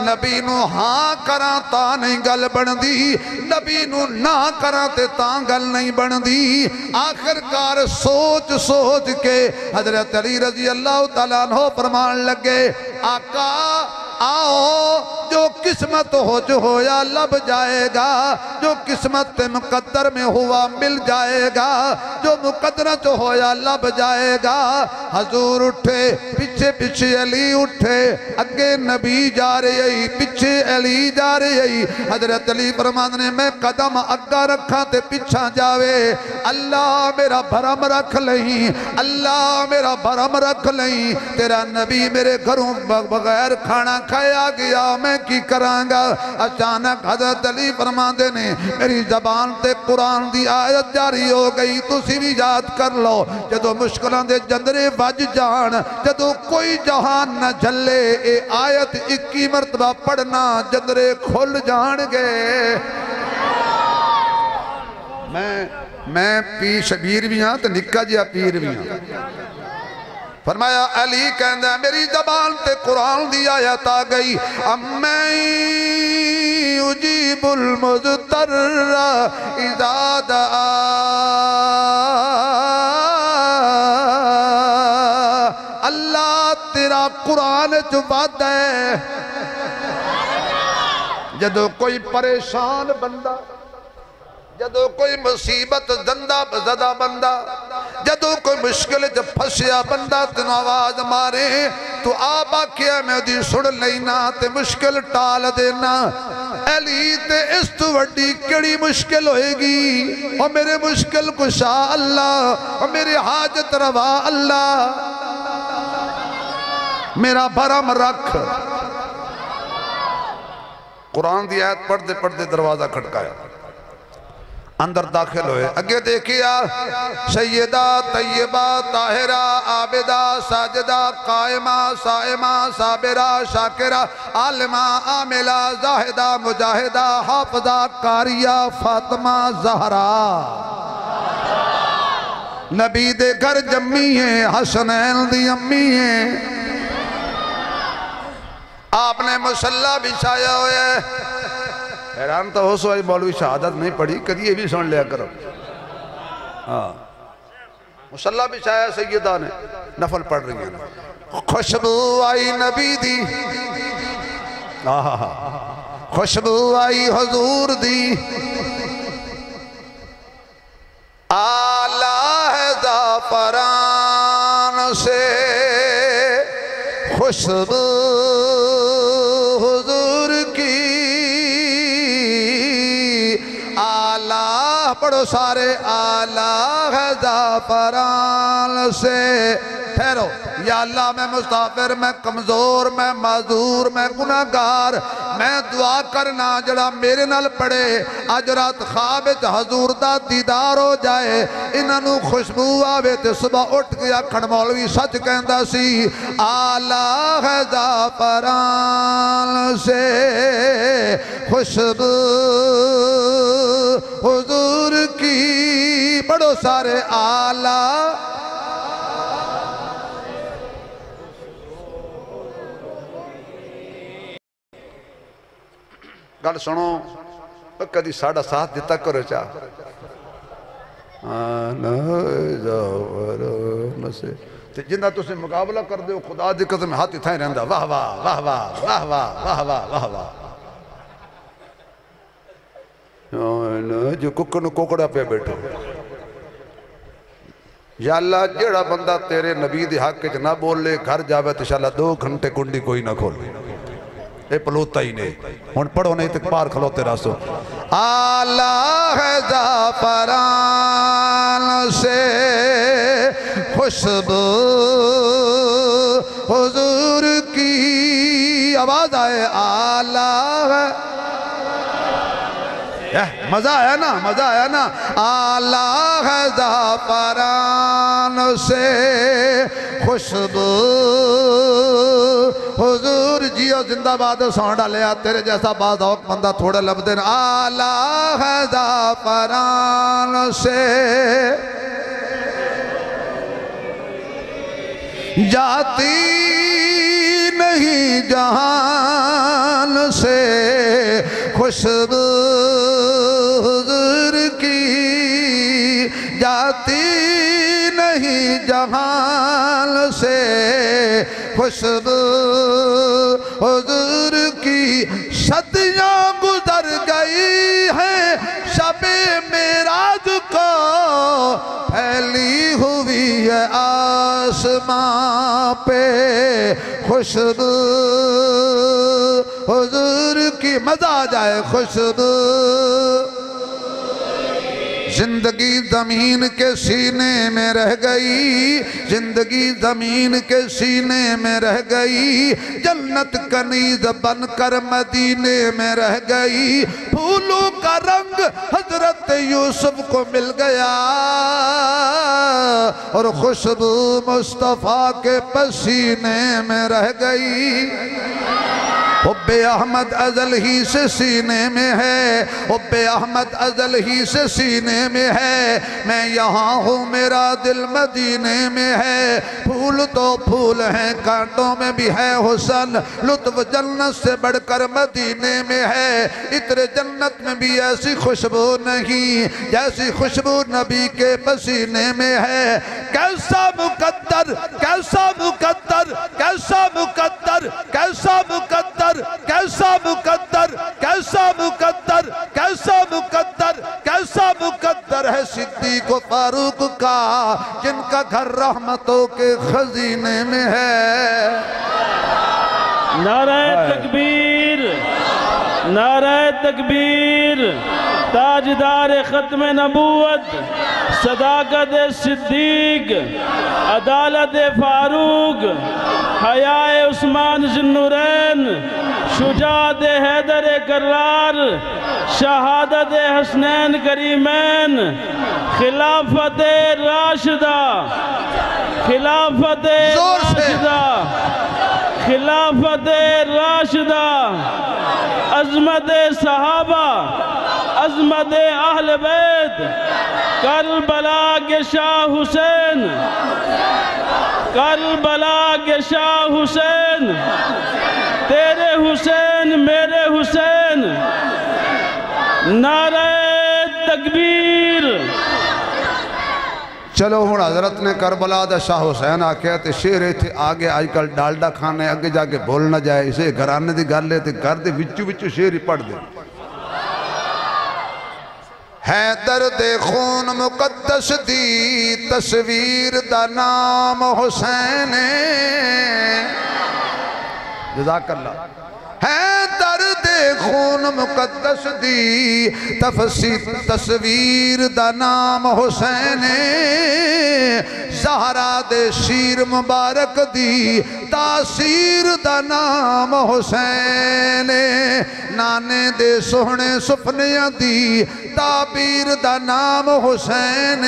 نبی نو ہاں کراں تا نہیں گل بن دی, نبی نو نہ کراں تے تا گل نہیں بن دی. آخر کار سوچ کے حضرت علی رضی اللہ تعالیٰ عنہ فرمان لگے آقا آؤ جو قسمت ہو جو ہویا لب جائے گا. جو قسمت مقدر میں ہوا مل جائے گا. جو مقدر جو ہویا لب جائے گا. حضور اٹھے پیچھے علی اٹھے. اگے نبی جا رہی پیچھے علی جا رہی. حضرت علی فرماندے نے میں قدم اگا رکھا تے پیچھا جاوے. اللہ میرا بھرم رکھ لئی, اللہ میرا بھرم رکھ لئی. تیرا نبی میرے گھروں بغیر کھانا کھایا گیا میں کی کرانگا. اچانک حضرت علی فرماندے نے میری زبان تے قرآن دی آیت جاری ہو گئی. تو تسی بھی یاد کر لو جدو مشکلوں دے جندرے بج جان جدو کوئی جہان نہ جھلے اے آیت 21 مرتبہ پڑھنا جندرے کھل جان گے میں پیر شبیر بھی ہاں تو نکا جیا پیر بھی ہاں فرمایا علی کہندہ میری زبان تے قرآن دی آیت آ گئی امی اجیب المضطر اذا دعا اللہ تیرا قرآن چباد ہے جدو کوئی پریشان بندہ جدو کوئی مصیبت زدہ بندہ جدو کوئی مشکل جب پھسیا بندہ تنو آواز مارے تو آبا کیا میں دی سڑ لینا تے مشکل ٹال دینا علی تے اس تو وڈی کڑی مشکل ہوئے گی اور میرے مشکل کشا اللہ اور میرے حاجت روا اللہ میرا بھرم رکھ قرآن دی آیت پڑھتے دروازہ کھٹکایا اندر داخل ہوئے اگے دیکھیا سیدہ طیبہ طاہرہ عابدہ ساجدہ قائمہ صائمہ صابرہ شاکرہ عالمہ عاملہ زاہدہ مجاہدہ حافظہ قاریہ فاطمہ زہرا نبی دے گھر جمی ہیں حسنین دی امی ہیں آپ نے مسلح بچھایا ہوئے حیران تو ہو سوائی مولوی شہادت نہیں پڑھی کدی یہ بھی سن لیا کرو مسلح بچھایا سیدہ نے نفل پڑھ رہی ہیں خوشبو آئی نبی دی خوشبو آئی حضور دی آلہ ہے زعفران سے خوشبو حضور کی آلہ پڑھو سارے آلہ ہے زعفران سے ٹھہرو یا اللہ میں مسافر میں کمزور میں معذور میں گناہگار میں دعا کرنا جڑا میرے نال پڑے اج رات خواب حضور دا دیدار ہو جائے انہوں خوشبو آوے تے صبح اٹھ گیا کھڑ مولوی سچ کہندہ سی آلہ ہے زعفران سے خوشبو حضور کی پڑھو سارے آلہ گل سنو کدی ساڑھا ساتھ دیتا کرو چاہ جنہ تو سے مقابلہ کر دے خدا دی قسم ہاتھ اتھائیں رہندہ واہ واہ واہ واہ واہ واہ واہ واہ واہ واہ جو ککن کوکڑا پہ بیٹھو یا اللہ جیڑا بندہ تیرے نبی دی حق کے نہ بول لے گھر جاوے تو انشاءاللہ 2 گھنٹے کنڈی کوئی نہ کھول اے پلوتا ہی نہیں ہون پڑھو نہیں تک پار کھلوتے راسو آلہ ہے زعفران سے خوشبو حضور کی آواز آئے آلہ ہے مزہ آیا نا مزہ آیا نا آلہ ہے زعفران سے خوشبو حضور جیو زندہ باد سونڈا لیا تیرے جیسا باز اوک بندہ تھوڑے لب دین آلہ ہے زعفران سے جاتی نہیں جہان سے خوشبو حضور کی جاتی نہیں جہان سے خوشبو حضور کی صدیاں گزر گئی ہیں شب معراج کو پھیلی ہوئی ہے آسمان پہ خوشبو حضور کی مزہ آ جائے خوشبو زندگی زمین کے سینے میں رہ گئی، زندگی زمین کے سینے میں رہ گئی، جنت کنیز بن کر مدینے میں رہ گئی، پھولوں کا رنگ حضرت یوسف کو مل گیا اور خوشبو مصطفیٰ کے پسینے میں رہ گئی۔ حب احمد ازل ہی سے سینے میں ہے، حب احمد ازل ہی سے سینے میں ہے، میں یہاں ہوں میرا دل مدینے میں ہے، پھول تو پھول ہیں کانٹوں میں بھی ہے حسن، لطف جنت سے بڑھ کر مدینے میں ہے، عطر جنت میں بھی ایسی خوشبو نہیں جیسی خوشبو نبی کے پسینے میں ہے۔ کیسا مقدر، کیسا مقدر، کیسا مقدر، کیسا مقدر، کیسا مقدر، کیسا مقدر، کیسا مقدر، کیسا مقدر ہے صدیق و فاروق کا جن کا گھر رحمتوں کے خزینے میں ہے۔ نعرہ تکبیر، نعرہ تکبیر، تاجدار ختم نبوت، صداقت صدیق، عدالت فاروق، حیاء عثمان ذی النورین، شجاعت حیدر کرار، شہادت حسنین کریمین، خلافت راشدہ، خلافت راشدہ، خلافت راشدہ، عظمت صحابہ، عظمت اہل بیت، کربلا کے شاہ حسین، کربلا کے شاہ حسین، تیرے حسین میرے حسین، نعرہ تکبیر۔ چلو ہوں حضرت نے کربلا دا شاہ حسین آکھیا تے شیر تھے آگے آج کل ڈالڈا کھانے آگے جا کے بھول نہ جائے، اسے گھرانے دی گل لے تے گھر دے وچو وچو شیر ہی پڑھ دے۔ حیدر دے خون مقدس دی تصویر دا نام حسین، جزاک اللہ۔ حیدر دے خون مقدس دی تصویر دا نام حسین، زہرا دے شیر مبارک دی تاثیر دا نام حسین، نانے دے سوہنے سپنیاں دی تعبیر دا نام حسین۔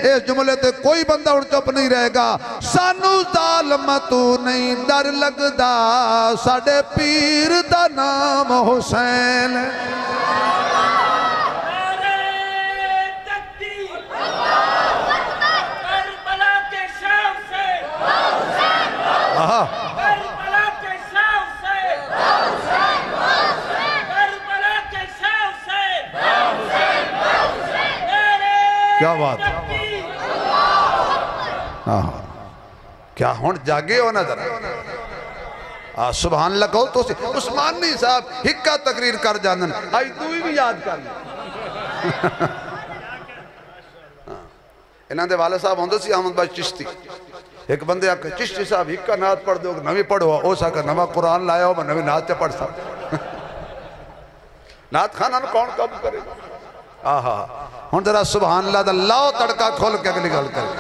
اس جملے تے کوئی بندہ اڑ چپ نہیں رہے گا، سانو ظالم تو نہیں ڈر لگدا، ساڑے پیر دا نام حسین۔ کیا بات ہے، کیا ہون جاگے ہو نا ذرا، سبحان اللہ کہو تو عثمانی صاحب ہکا تقریر کر جانن، آئی تو بھی یاد کر لیں۔ انہاں دے والد صاحب ہوندے سی احمد بائی چشتی، ایک بندے آکے چشتی صاحب ہکا نعت پڑھ دو نوی پڑھو، او ساکر نوا قرآن لایا ہو میں نوی نعت پڑھ سا نعت خانہ کون کب کرے آہا ہون ذرا سبحان اللہ دا لاؤ تڑکا کھول کے اگلی گل کرے۔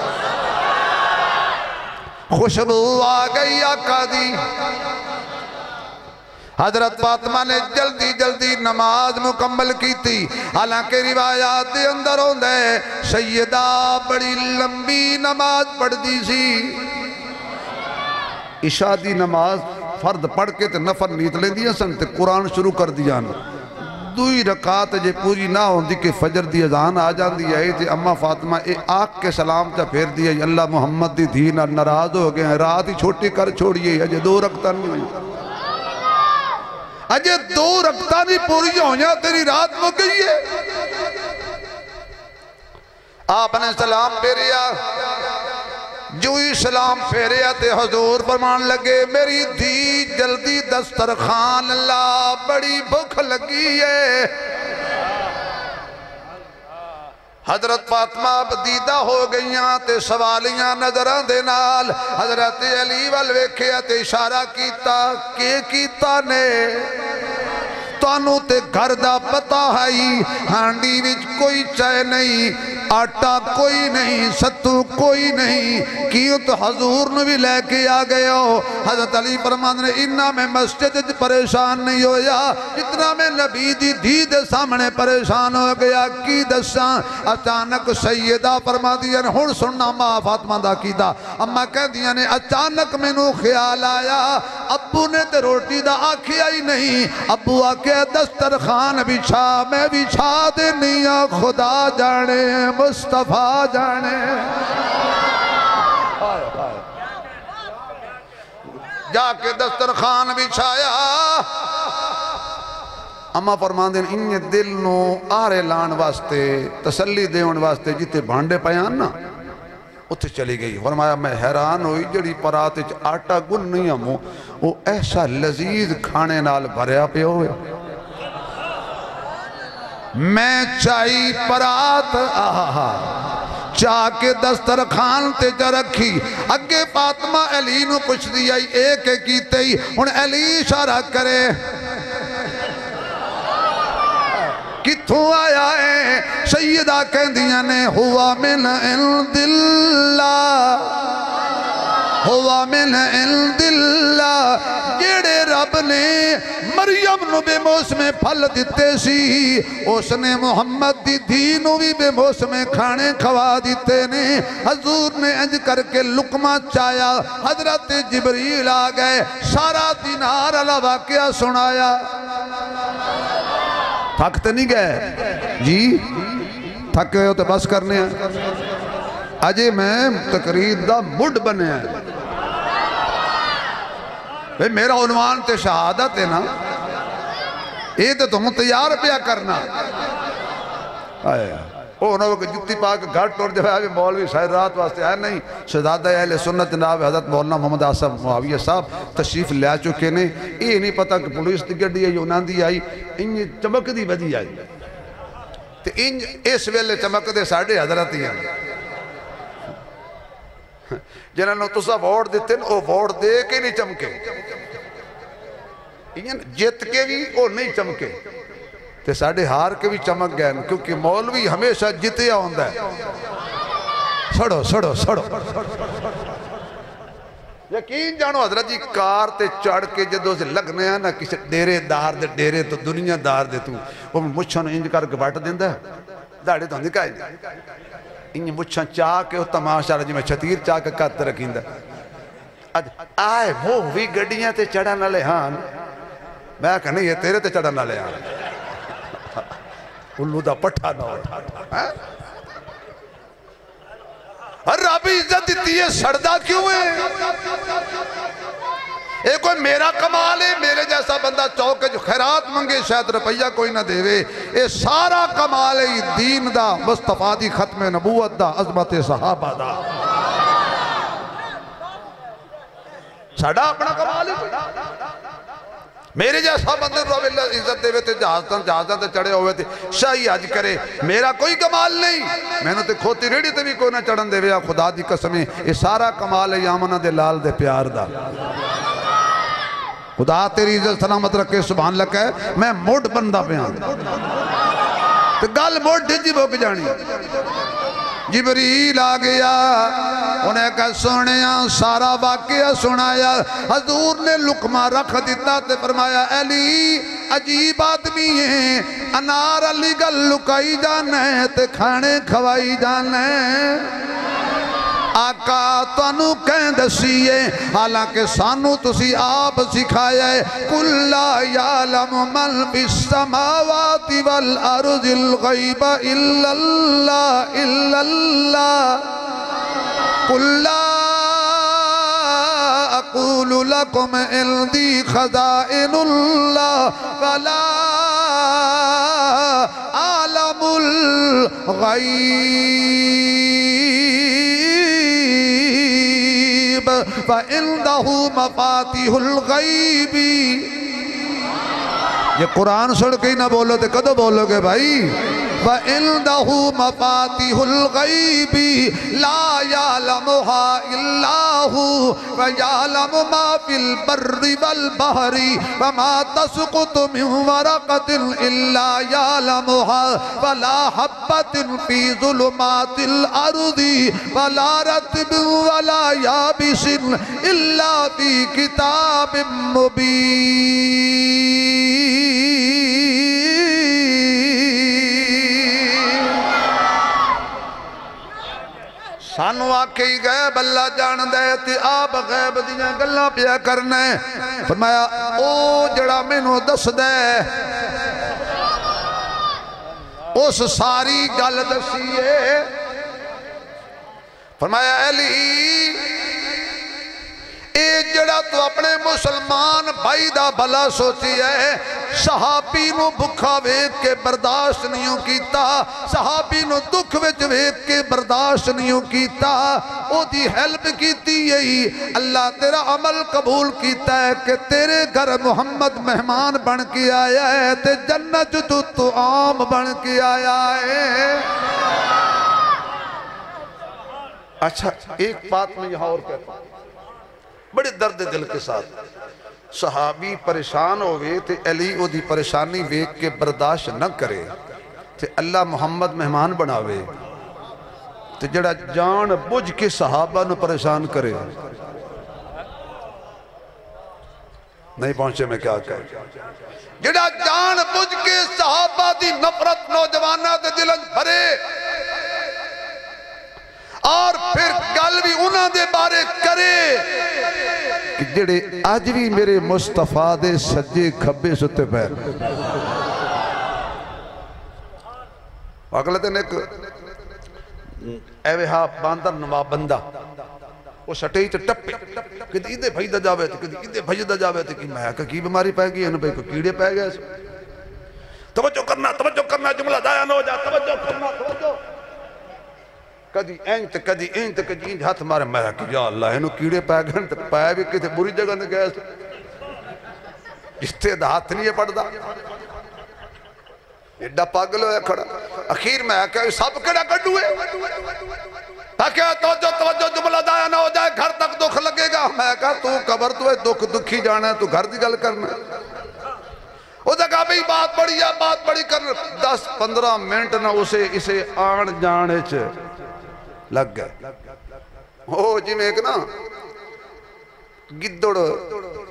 خوشبو آ گئی آقا دی، حضرت فاطمہ نے جلدی جلدی نماز مکمل کی تھی، حالانکہ روایات دے اندر ہوندے سیدہ بڑی لمبی نماز پڑھ دی سی، عشاء دی نماز فرد پڑھ کے تے نفر نیت لیں دیا سن تے قرآن شروع کر دیا نا، دوئی رکعت جے پوری نہ ہوندی کہ فجر دی اذان آ جان دی ہے تے اماں فاطمہ اے آنکھ کے سلام تا پھیر دیا اللہ محمد دی دھینا ناراض ہو گئے ہیں، رات ہی چھوٹی کر چھوڑیے اجے 2 رکعتاں نہیں ہوئی، اجے 2 رکعتاں نہیں پوری ہویا تیری رات مک گئی ہے۔ آپ نے سلام پھیریا، جو ہی سلام پھیریا تے حضور فرمان لگے میری دھی جلدی دسترخوان لا بڑی بھوک لگی ہے۔ حضرت فاطمہ بدیدہ ہو گئیاں تے سوالیاں نظران دے نال، حضرت علی والویکھیا تے اشارہ کیتا کہ کیتا نے تانوں تے گھر دا پتا ہے ہانڈی وچ کوئی چائے نہیں آٹا کوئی نہیں ستو کوئی نہیں کیوں تو حضور نے بھی لے کے آ گئے ہو حضرت علی فرمان نے انہا میں مسجد پریشان نہیں ہویا جتنا میں نبی دی دید سامنے پریشان ہو گیا کی دساں اچانک سیدہ فرما دیا نے ہن سننا ماں فاطمہ دا کی دا اما کہہ دیا نے اچانک میں نو خیال آیا ابو نے تے روٹی دا آکھیا ہی نہیں ابو آکے دسترخوان بچھا میں بچھا دینیا خدا جانے مصطفیٰ جانے جا کے دسترخوان بچھایا اما فرمان دین انہیں دل نو آرے لان واسطے تسلی دیون واسطے جیتے بھانڈے پیان نا اتھے چلی گئی فرمایا میں حیران ہوئی جڑی پراتے آٹا گن نہیں ہموں وہ ایسا لذیذ کھانے نال بھریا پہ ہوئے میں چائی پرات آہا چاہ کے دسترخوان تے جا رکھی اگے فاطمہ علی نو کچھ دیا ایک کیتے ہی ان علی اشارہ کرے کتھوں آیا ہے سیدہ کہہ دیا نے ہوا من عند اللہ ہوا من عند اللہ جیڑے رب نے مریم نو بے موسم پھل دیتے سی اس نے محمد دی دینو بھی بے موسم کھانے کھوا دیتے نے حضور نے انج کر کے لقمہ چایا حضرت جبریل آ گئے سارا دینار اللہ واقعہ سنایا تھکتے نہیں گئے جی تھک گئے ہو تو بس کرنے ہیں اجے میں تقریر دا مڈ بنے ہیں بھئی میرا عنوان تے شہادت ہے نا یہ تو تم تیار پیا کرنا آئے وہ انہوں نے جتی پاک گھر ٹور جب آئے مولوی شاید رات واسطے آئے نہیں شہزادہ اہل سنت جناب حضرت مولانا محمد آصف معاویہ صاحب تشریف لیا چکے نے یہ نہیں پتا کہ پولیس دی گڈی ہے یونان دی آئی انہیں چمک دی بدی آئی تو اس ویلے چمک دے ساڑھے حضرت ہی ہیں جنہوں نے تسا ووٹ دیتے ہیں وہ ووٹ دے کے نہیں چمکے جت کے بھی وہ نہیں چمکے تے ساڑھے ہار کے بھی چمک گئے کیونکہ مولوی ہمیشہ جتیا ہوندہ ہے سڑو سڑو سڑو یقین جانو حضرت جی کار تے چڑھ کے جدو سے لگنے ہیں نا کسی ڈیرے دار دے ڈیرے تو دنیا دار دے تو وہ مچھن انج کر کے بیٹھ دیندہ ہے داڑے تو ہندی کہا انج مچھن چاہ کے تماشا رجی میں چھتیر چاہ کے کت رکھیندہ آئے وہ بھی گڑیاں تے چڑھا نہ لے ہاں میں کہا نہیں یہ تیرے تے چڑھا نہ لے ہاں الو دا پٹھا نہ ہوتا رب عزت دیتی ہے سردہ کیوں ہے ایک کوئی میرا کمال ہے میرے جیسا بندہ چوکے جو خیرات منگے شاید روپیہ کوئی نہ دے وے اے سارا کمال ہے دین دا مصطفیٰ دی ختم نبوت دا عظمت صحابہ دا ساڑھا اپنا کمال ہے میرے جیسا بندے رو اللہ عزت دے وے تھے جہازاں تے چڑھے ہوئے تھے شاہی حج کرے میرا کوئی کمال نہیں میں نے تے کھوتی ریڑی تے بھی کوئی نہ چڑھن دے وے خدا دی قسمیں یہ سارا کمال ہے یامنہ دے لال دے پیار دا خدا تیری عزت سلامت رکھے سبحان لکھا ہے میں موڑ بندہ پہ آن تو گل موڑ ڈھجی بھوک جانی جبریل آ گیا انہیں کہا سنیا سارا واقعہ سنایا حضور نے لقمہ رکھ دیتا تے فرمایا علی عجیب آدمی ہیں انار علی گل لکائی جانے تے کھانے کھوائی جانے آقا تانو کہیں دسیے حالانکہ سانو تسی آپ سکھایا ہے قُلْ لَا يَعْلَمُ مَنْ فِي السَّمَاوَاتِ وَالْأَرْضِ الْغَيْبَ إِلَّا اللَّهِ إِلَّا اللَّهِ قُلْ لَا أَقُولُ لَكُمْ عِنْدِي خَزَائِنُ اللَّهِ وَلَا أَعْلَمُ الْغَيْبَ فَإِنْدَهُ مَفَاتِحُ الْغَيْبِ یہ قرآن سڑ کے ہی نہ بولو تے کدو بولو گے بھائی وَإِنْدَهُ مَفَاتِحُ الْغَيْبِ لَا يَعْلَمُهَا إِلَّا هُوَ وَيَعْلَمُ مَا فِي الْبَرِّ وَالْبَحْرِ وَمَا تَسْقُطُ مِنْ وَرَقَةٍ إِلَّا يَعْلَمُهَا وَلَا حَبَّةٍ فِي ظُلُمَاتِ الْأَرْضِ وَلَا رَطْبٍ وَلَا يَابِسٍ إِلَّا فِي كِتَابٍ مُبِينٍ۔ سانو آکے ہی غیب اللہ جان دے تے آپ غیب دیاں گلاں پیا کرنے۔ فرمایا او جڑا مینوں دس دے اس ساری گل دسیے۔ فرمایا علی اے جڑا تو اپنے مسلمان بھائی دا بھلا سوچی ہے، صحابی نو بھکھا ویکھ کے برداشت نہیں کیتا، صحابی نو دکھ وچ ویکھ کے برداشت نہیں کیتا، او دی ہیلپ کیتی یہی اللہ تیرا عمل قبول کیتا ہے کہ تیرے گھر محمد مہمان بن کے آیا ہے تے جنت تو عام بن کے آیا ہے۔ اچھا ایک بات میں یہاں اور کہتا ہوں بڑے درد دل کے ساتھ، صحابی پریشان ہوئے تے علی او دی پریشانی ویکھ کے برداشت نہ کرے تے اللہ محمد مہمان بناوے تے جڑا جان بجھ کے صحابہ نو پریشان کرے۔ نہیں پہنچے میں کیا کہے، جڑا جان بجھ کے صحابہ دی نفرت نوجوانہ دے دلن بھرے اور پھر گل بھی انہاں دے بارے کرے کہ جڑے آج بھی میرے مصطفیٰ دے سجے کھبے ستے پیر۔ اگلے دن ایک ایوے ہاں باندر نوا بندہ وہ سٹے ہی تے ٹپے کدی ادھے بھائی دا جاوے تے کدی ادھے بھائی دا جاوے تے کہ میں کی بیماری پہ گئی انہوں بھائی کو کیڑے پہ گئے۔ توجہ کرنا جملہ ضائع نہ ہو جا، توجہ کرنا توجہ۔ کدی اینج تے کدی اینج تے کدی اینج ہاتھ مارے میں کہ یا اللہ انہوں کیڑے پہ گئے تے پہ بھی کتے بری جگہ نے گئے جس تے دا ہاتھ نہیں ہے پڑ دا ایڈا پاگل ہویا کھڑا۔ اخیر میں کہ سب کڑا کڑوئے تاکہ توجہ جملہ ضائع نہ ہو جائے، گھر تک دکھ لگے گا۔ میں کہا تو قبر تو ہے دکھی جانا ہے، تو گھر دی گل کرنا ہے۔ وہ کہا بھئی بات بڑی کر 10-15 منٹ نہ اسے آن جانے چھے لگ گئے۔ وہ جی میں ایک نا گدڑ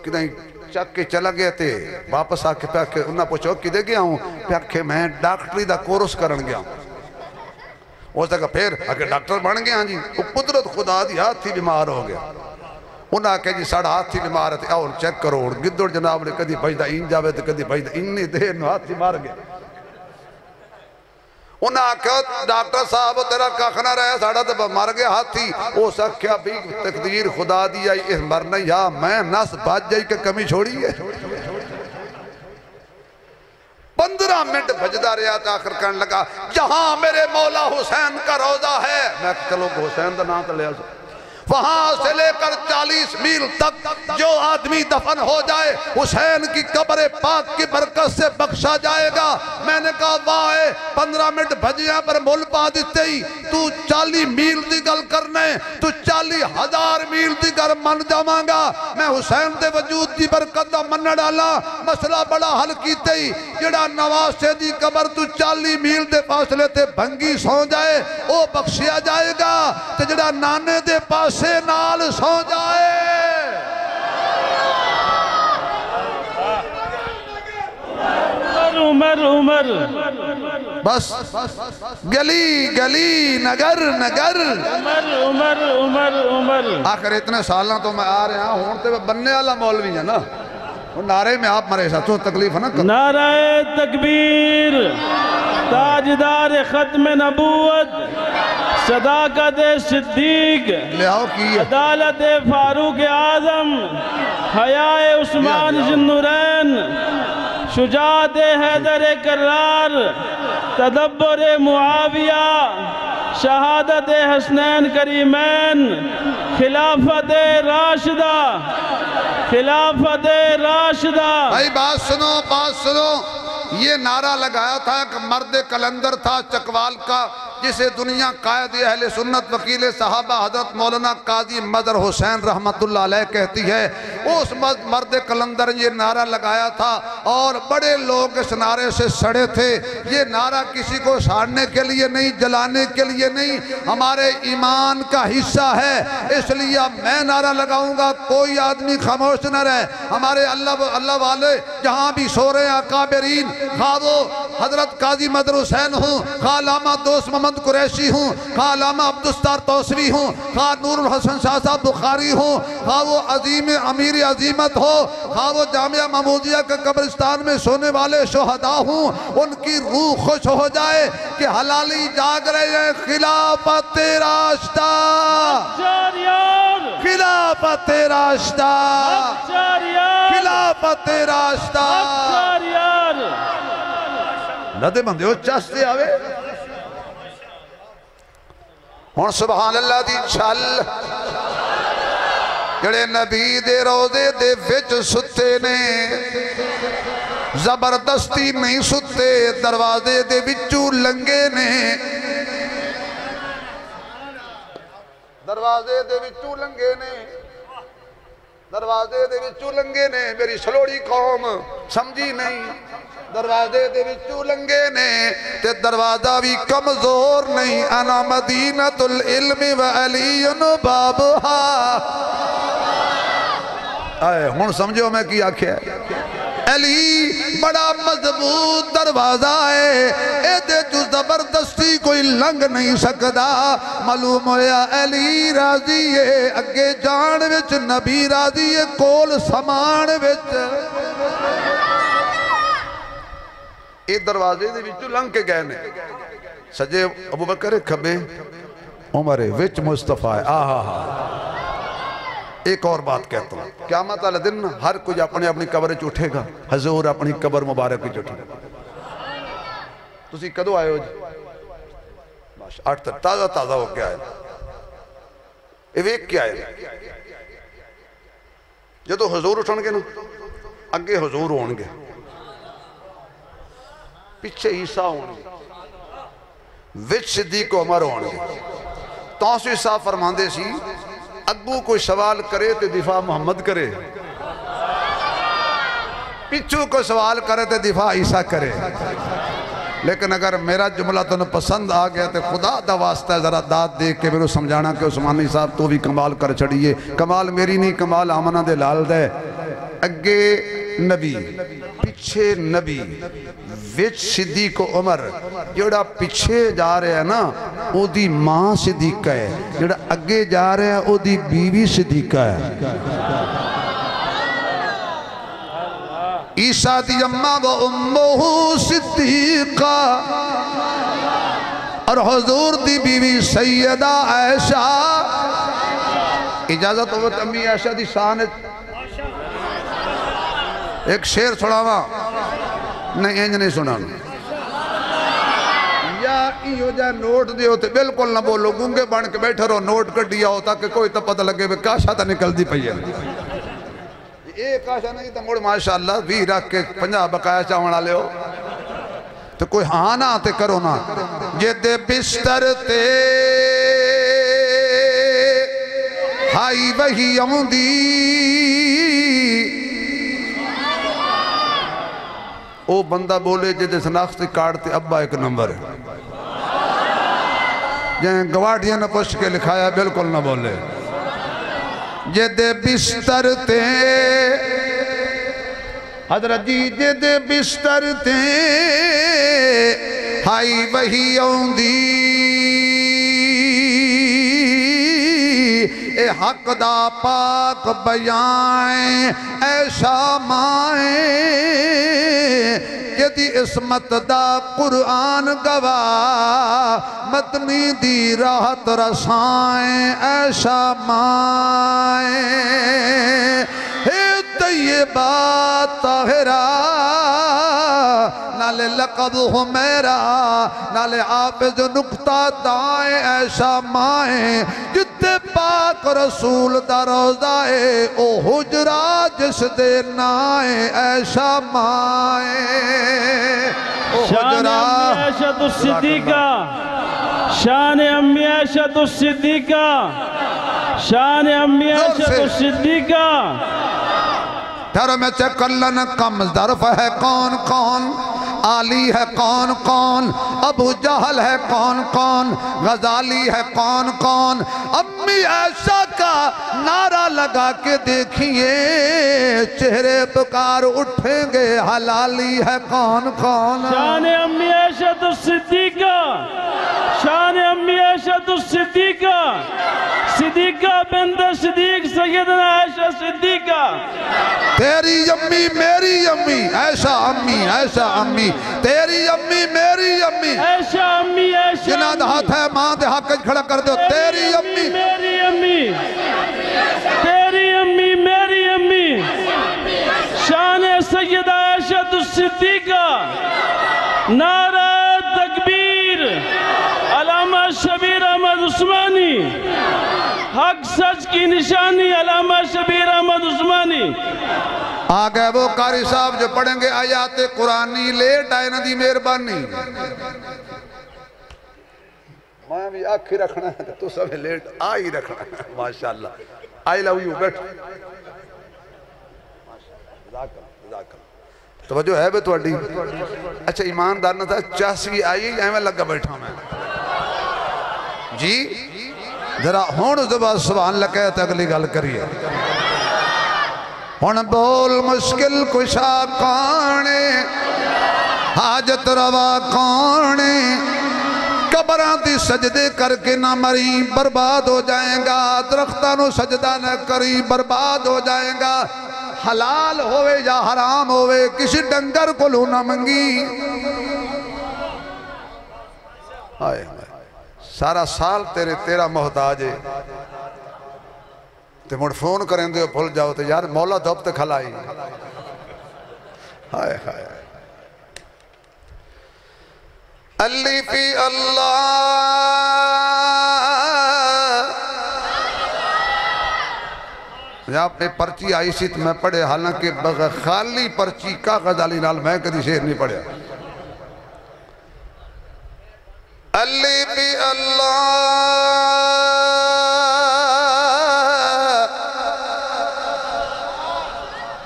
کدھیں چک کے چلا گیا تھے، واپس آ کے پیاکھے انہاں پوچھو کدھے گیا ہوں، پیاکھے میں ڈاکٹری دا کورس کرن گیا ہوں۔ اس نے کہا پھر اگر ڈاکٹر بن گیا جی، وہ قدرت خدا دی ہاتھ ہی بیمار ہو گیا۔ انہاں کہا جی ساڑھا ہاتھ ہی بیمار ہے اور چیک کرو، گدڑ جناب نے کدھی بھجدہ این جاوے تھے کدھی بھجدہ اینی دیر نو ہاتھ ہی مار گیا۔ انہاں کہا ڈاکٹر صاحب تیرا کاخنا رہے ساڑھا تو مار گیا ہاتھ ہی۔ وہ سکھیا بھی تقدیر خدا دیا اس مرنا یا میں نس بات جائی کہ کمی چھوڑی ہے۔ 15 منٹ بھجدہ رہا تھا، آخر کرنے لگا جہاں میرے مولا حسین کا روضہ ہے، میں چلو حسین دا نام تو لے آسا، وہاں سے لے کر 40 میل تک جو آدمی دفن ہو جائے حسین کی قبر پاک کی برکت سے بخشا جائے گا۔ میں نے کہا واہ 15 منٹ بھجیاں پر مول پا دیتے ہی تو 40 میل دی گل کرنے، تو 40,000 میل دی گر من جاواں گا۔ میں حسین دے وجود دی برکت دا من ڈالا، مسئلہ بڑا حل کیتے ہی جڑا نواسے دی قبر تو 40 میل دے فاصلے تے بھنگی سو جائے او بخشیا جائے گا، تے جڑا نانے دے پاس سے نال سو جائے۔ عمر بس گلی نگر عمر آخر اتنے سالاں تو میں آ رہا ہوں تے بننے والا مولوی ہے نا، وہ نعرے میں آپ مرے ساتھ تو تکلیف ہے نا۔ نعرہ تکبیر، تاجدار ختم نبوت، صداقت صدیق، عدالت فاروق اعظم، حیاء عثمان ذوالنورین، شجاعت حیدر کرار، تدبر معاویہ، شہادت حسنین کریمین، خلافت راشدہ۔ بھائی بات سنو یہ نعرہ لگایا تھا کہ مرد کلندر تھا چکوال کا، جسے دنیا قائد اہل سنت وکیل صحابہ حضرت مولانا قاضی مظہر حسین رحمت اللہ علیہ کہتی ہے، اس مرد کلندر یہ نعرہ لگایا تھا اور بڑے لوگ اس نعرے سے سڑے تھے۔ یہ نعرہ کسی کو ساڑنے کے لیے نہیں، جلانے کے لیے نہیں، ہمارے ایمان کا حصہ ہے، اس لیے میں نعرہ لگاؤں گا، کوئی آدمی خاموش نہ رہے۔ ہمارے اللہ والے جہاں بھی سو رہے ہیں اکابرین، خواہ وہ حضرت قاضی مظہر حسین ہوں، خواہ علامہ دوست محمد قریشی ہوں، خواہ علامہ عبدالستار توسوی ہوں، خواہ نور الحسن شاہ صاحب بخاری ہوں، خواہ وہ عظیم امیر عظیمت ہو، خواہ وہ جامعہ محمودیہ کے قبرستان میں سونے والے شہداء ہوں، ان کی روح خوش ہو جائے کہ حلالی جاگ رہے ہیں۔ خلافت راشدہ، خلافت راشدہ، خلافت راشدہ۔ ندے بندے ہو چاستے آوے ہون سبحان اللہ دی چھل، جڑے نبی دے روزے دے وچ ستے نے، زبردستی نہیں ستے، دروازے دے وچوں لنگے نے، دروازے دے وچوں لنگے نے، دروازے دے وچوں لنگے نے، میری سلوڑی قوم سمجھی نہیں، دروازے دے وچوں لنگے نے تے دروازہ بھی کمزور نہیں۔ انا مدینۃ العلم و علی بابہا۔ آئے ہون سمجھو میں کی آکھیا ہے، علی بڑا مضبوط دروازہ ہے، اے دے جو زبردستی کوئی لنگ نہیں سکدا۔ معلوم ہویا علی راضی ہے، اگے جان وچ نبی راضی ہے، کول سامان وچ۔ ایک دروازے دے وچوں لنگ کے گئے نے، سجے ابو بکر کھبے عمر وچ مصطفیٰ۔ ایک اور بات کہتا ہوں، قیامت والے دن ہر کوئی اپنے اپنی قبر وچ اٹھے گا، حضور اپنی قبر مبارک وچ اٹھے گا۔ تسی کدو آئے ہو جی؟ 8 تک تازہ تازہ ہو کے آئے، یہ ویک کیا ہے؟ جدو حضور اٹھن گے نا، اگے حضور ہون گے، پیچھے عیسیٰ ہون گے، وچ صدیق عمر ہون گے۔ تانسو عیسیٰ فرماندے سی اگو کوئی سوال کرے تے دفاع محمد کرے، پچھو کوئی سوال کرے تے دفاع عیسیٰ کرے۔ لیکن اگر میرا جملہ تو پسند آ گیا تے خدا دا واسطہ ہے ذرا داد دے کے میرے سمجھانا کہ عثمانی صاحب تو بھی کمال کر چڑھیے۔ کمال میری نہیں، کمال آمنہ دے لال دے۔ اگے نبی، پچھے نبی، وچ صدیق عمر، جڑا پچھے جا رہے ہیں نا او دی ماں صدیقہ ہے، جڑا اگے جا رہے ہیں او دی بیوی صدیقہ ہے۔ عیسیٰ دی اماں و امہ صدیقہ اور حضور دی بیوی سیدہ عائشہ۔ اجازت ہو تو امی عائشہ دی شان ایک شعر سناواں؟ نہیں انج نہیں سنانا، یا ایو جا نوٹ دیو تے بالکل نہ بولو، گونگے بن کے بیٹھے رہو، نوٹ کر دیا ہو تاکہ کوئی تو پتہ لگے کاشا تا نکل دی پئی ہے۔ ایک کاشا نہیں تو مڑ ماشاءاللہ بھی رکھ کے 50 بقایا چاونا لے ہو تو کوئی ہاں نہ تے کرو نا۔ جد بستر تے ہائی وہی آمدی، او بندہ بولے جدے سناختی کارڈ تے ابا ایک نمبر ہے، جہاں گواڑیاں نہ پوچھ کے لکھایا بالکل نہ بولے۔ جد بستر تے حضرت جی جد بستر تے ہائی وہی آمدی، اے حق دا پاک بیائیں ایشا مائیں، جدی اسمت دا قرآن گواہ، مدنی دی راحت رسائیں ایشا مائیں، اے طیبہ طاہرہ نہ نالے لقب حمیرہ نالے حافظ نقطہ دائیں ایسا مائیں جتے پاک رسول دا روزہ ہے او حجرہ جس دے نائیں ایسا مائیں او شان حجرہ امی عائشہ الصدیقہ شان امی عائشہ الصدیقہ شان امی عائشہ الصدیقہ دھر میں چکلن کم ظرف ہے کون کون علی ہے کون کون ابو جہل ہے کون کون غزالی ہے کون کون امی عائشہ کا نعرہ لگا کے دیکھئے چہرے پکار اٹھیں گے حلالی ہے کون کون شان امی عائشہ الصدیقہ شان امی عائشہ الصدیقہ صدیقہ بنت صدیق سیدنا عائشہ صدیقہ تیری امی میری امی ایسا امی ایسا امی تیری امی میری امی عائشہ امی عائشہ جنہ دا ہاتھ ہے ماں دے حق کھڑا کر دو تیری امی میری امی تیری امی میری امی شان سیدہ عائشہ الصدیقہ نعرہ تکبیر علامہ شبیر احمد عثمانی حق سچ کی نشانی علامہ شبیر احمد عثمانی آگئے وہ قاری صاحب جو پڑھیں گے آیات قرآنی لیٹ آئے نا دی مہربانی میں بھی آنکھی رکھنا ہے تو سب لیٹ آئی رکھنا ہے ماشاءاللہ آئی لو یو بیٹھ توجہ ہے بے تو اڈی اچھا ایماندار نہ تھا چاسوی آئی میں لگا بیٹھا میں جی ذرا ہون زبان سبحان اللہ کہتا اگلی گل کریے ہون بول مشکل کشا کانے حاجت روا کانے قبران دی سجدے کر کے نہ مری برباد ہو جائیں گا درختانو سجدہ نہ کری برباد ہو جائیں گا حلال ہوئے یا حرام ہوئے کسی ڈنگر کو لو نہ منگی آئے سارا سال تیرا محتاج ہے تے مڑ فون کریں دے بھول جاؤ تے یار مولا دھوپ تے کھلائی ہائے ہائے علی فی اللہ جہاں پہ پرچی آئی سی تو میں پڑھے حالانکہ خالی پرچی کاغذ علی نال میں کدی شیر نہیں پڑھیا علی فی اللہ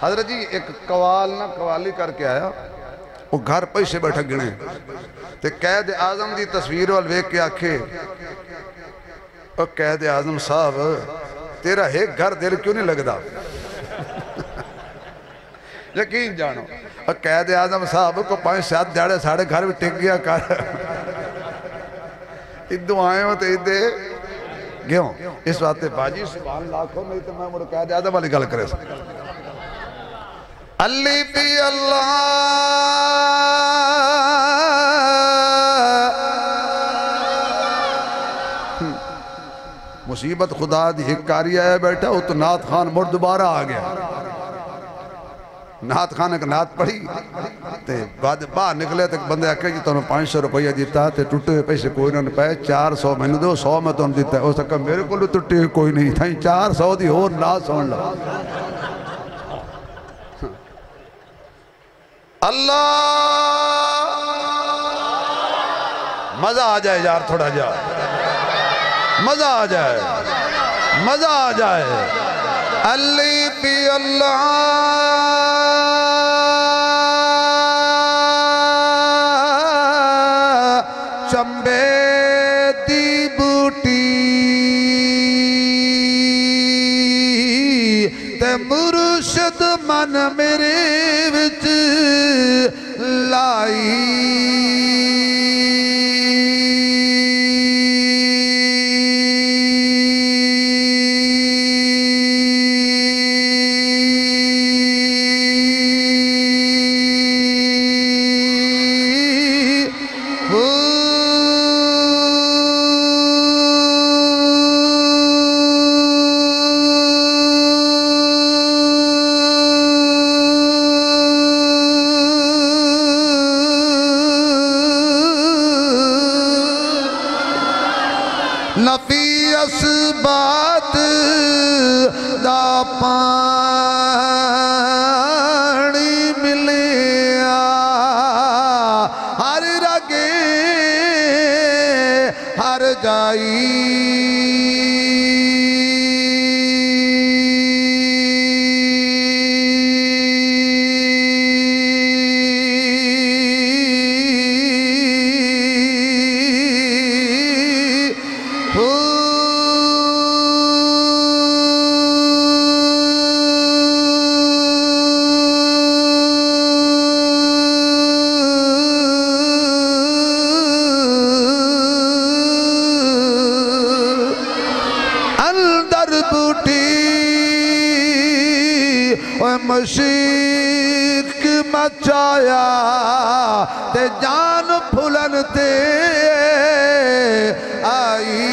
حضرت جی ایک قوالی کر کے آیا وہ گھر پیسے بیٹھا گنے تے قائد اعظم دی تصویر والویک کے آکھے اور قائد اعظم صاحب تیرا ایک گھر دل کیوں نہیں لگ دا یقین جانو اور قائد اعظم صاحب کو 5-7 جاڑے ساڑھے گھر بھی ٹک گیا کر ادھو آئے ہوں تو ادھے گیوں اس وقت باجی سبحان اللہ کو نہیں تو میں مجھے قائد اعظم والی گل کرے علی فی اللہ مصیبت خدا دی حکاری آیا بیٹھا وہ تو نعت خان مڑ دوبارہ آ گیا نعت خان ایک نعت پڑھی تے بعد باہر نکلے تک بندے آکے جی تو انہوں 500 روپیہ دیتا تے ٹوٹے ہوئے پیسے کوئی نہ پائے 400 میں نے دو 100 میں تو انہوں دیتا ہے اس نے کہا میرے کو لو ٹوٹے ہوئے کوئی نہیں تھا 400 دی اور لا سون لا اللہ مزہ آ جائے یار تھوڑا جا مزہ آ جائے مزہ آ جائے علی فی اللہ چمبے دی بوٹی تے مرشد من میرے وچ لائی نفی اسبات دا پانی ملیا ہر رگے ہر جائی مشیق مچایا تے جان پھلن تے آئی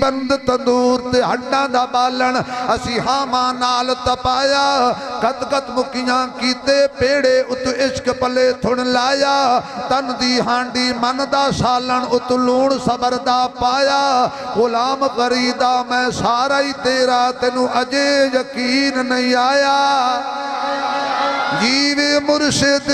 بند تندور تے ہڈاں دا بالن اسی ہاما نال تپایا قد قد مکیاں کیتے پیڑے اتو عشق پلے تھن لایا تن دی ہانڈی من دا سالن اتو لون صبر دا پایا غلام غریدہ میں سارا ہی تیرا تینو اجے یقین نہیں آیا جیوے مرشد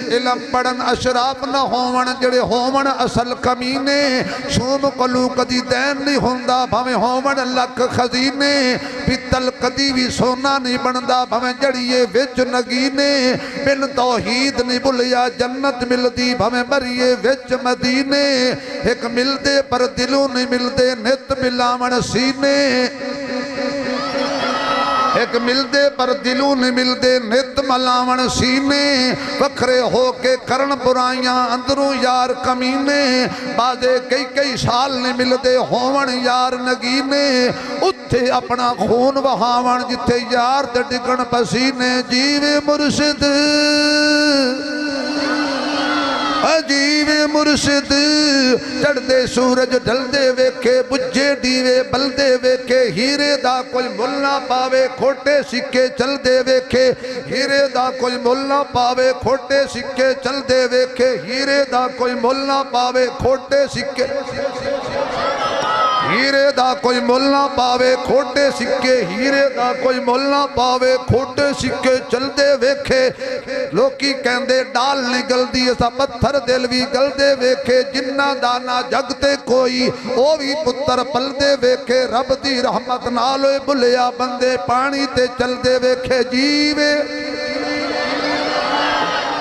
علم پڑھن اشراف نہ ہون جڑے ہون اصل کمینے شوم قلو کدی دین نہیں ہوندہ بھویں ہون لکھ خزینے پیتل کدی بھی سونا نہیں بندہ بھویں جڑیے وچ نگینے بن توحید نہیں بلیا جنت مل دی بھویں بریے وچ مدینے ایک مل دے پر دلوں نہیں مل دے نت ملاون سینے ایک مل دے پر دلوں نہیں مل دے نت ملاون سینے وکھرے ہو کے کرن برائیاں اندروں یار کمینے بازے کئی کئی سال نہیں مل دے ہون یار نگینے اتھے اپنا خون وہاون جتھے یار تے ڈگن پسینے جیوے مرشد عجیب مرشد چڑھ دے سورج ڈھل دے ویکھے بجھے دیوے بل دے ویکھے ہیرے دا کوئی مل نہ پاوے کھوٹے سکے چل دے ویکھے ہیرے دا کوئی مل نہ پاوے کھوٹے سکے چل دے ویکھے ہیرے دا کوئی مل نہ پاوے کھوٹے سکے ہیرے دا کوئی مل نہ پاوے کھوٹے سکے ہیرے دا کوئی مل نہ پاوے کھوٹے سکے چل دے ویکھے لوکی کہندے ڈال نگل دی ایسا پتھر دل بھی گل دے ویکھے جنہ دانا جگتے کوئی او بھی پتر پل دے ویکھے رب دی رحمت نالوے بلیا بندے پانی تے چل دے ویکھے جیوے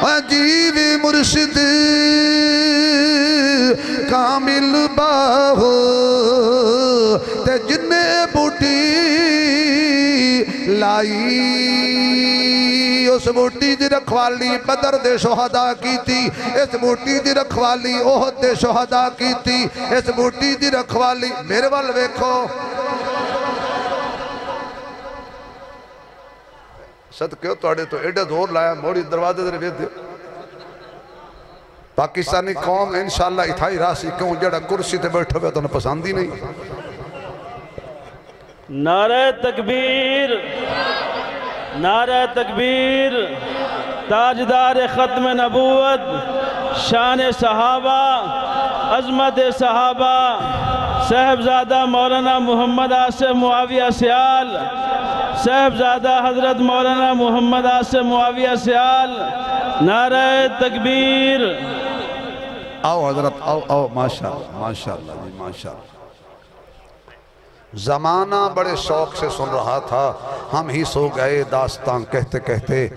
عجیب مرشد کامل باہو تے جنے بوٹی لائی اس بوٹی دی رکھوالی بدر دے شہداء کی تھی اس بوٹی دی رکھوالی احد دے شہداء کی تھی اس بوٹی دی رکھوالی میرے وال ویکھو صدقے توڑے تو ایڈے دور لایا موڑی دروازے در بیت دیو پاکستانی قوم انشاءاللہ اتھائی راسی کیوں جڑا کرسی تے بیٹھو گیا تو انہیں پسندی نہیں نعرہ تکبیر نعرہ تکبیر تاجدار ختم نبوت شان صحابہ عظمت صحابہ صاحبزادہ مولانا محمد آصف معاویہ سیال صاحبزادہ حضرت مولانا محمد آصف معاویہ سیال نعرہ تکبیر آؤ حضرت آؤ ماشاءاللہ ماشاءاللہ ماشاءاللہ زمانہ بڑے شوق سے سن رہا تھا ہم ہی سو گئے داستان کہتے کہتے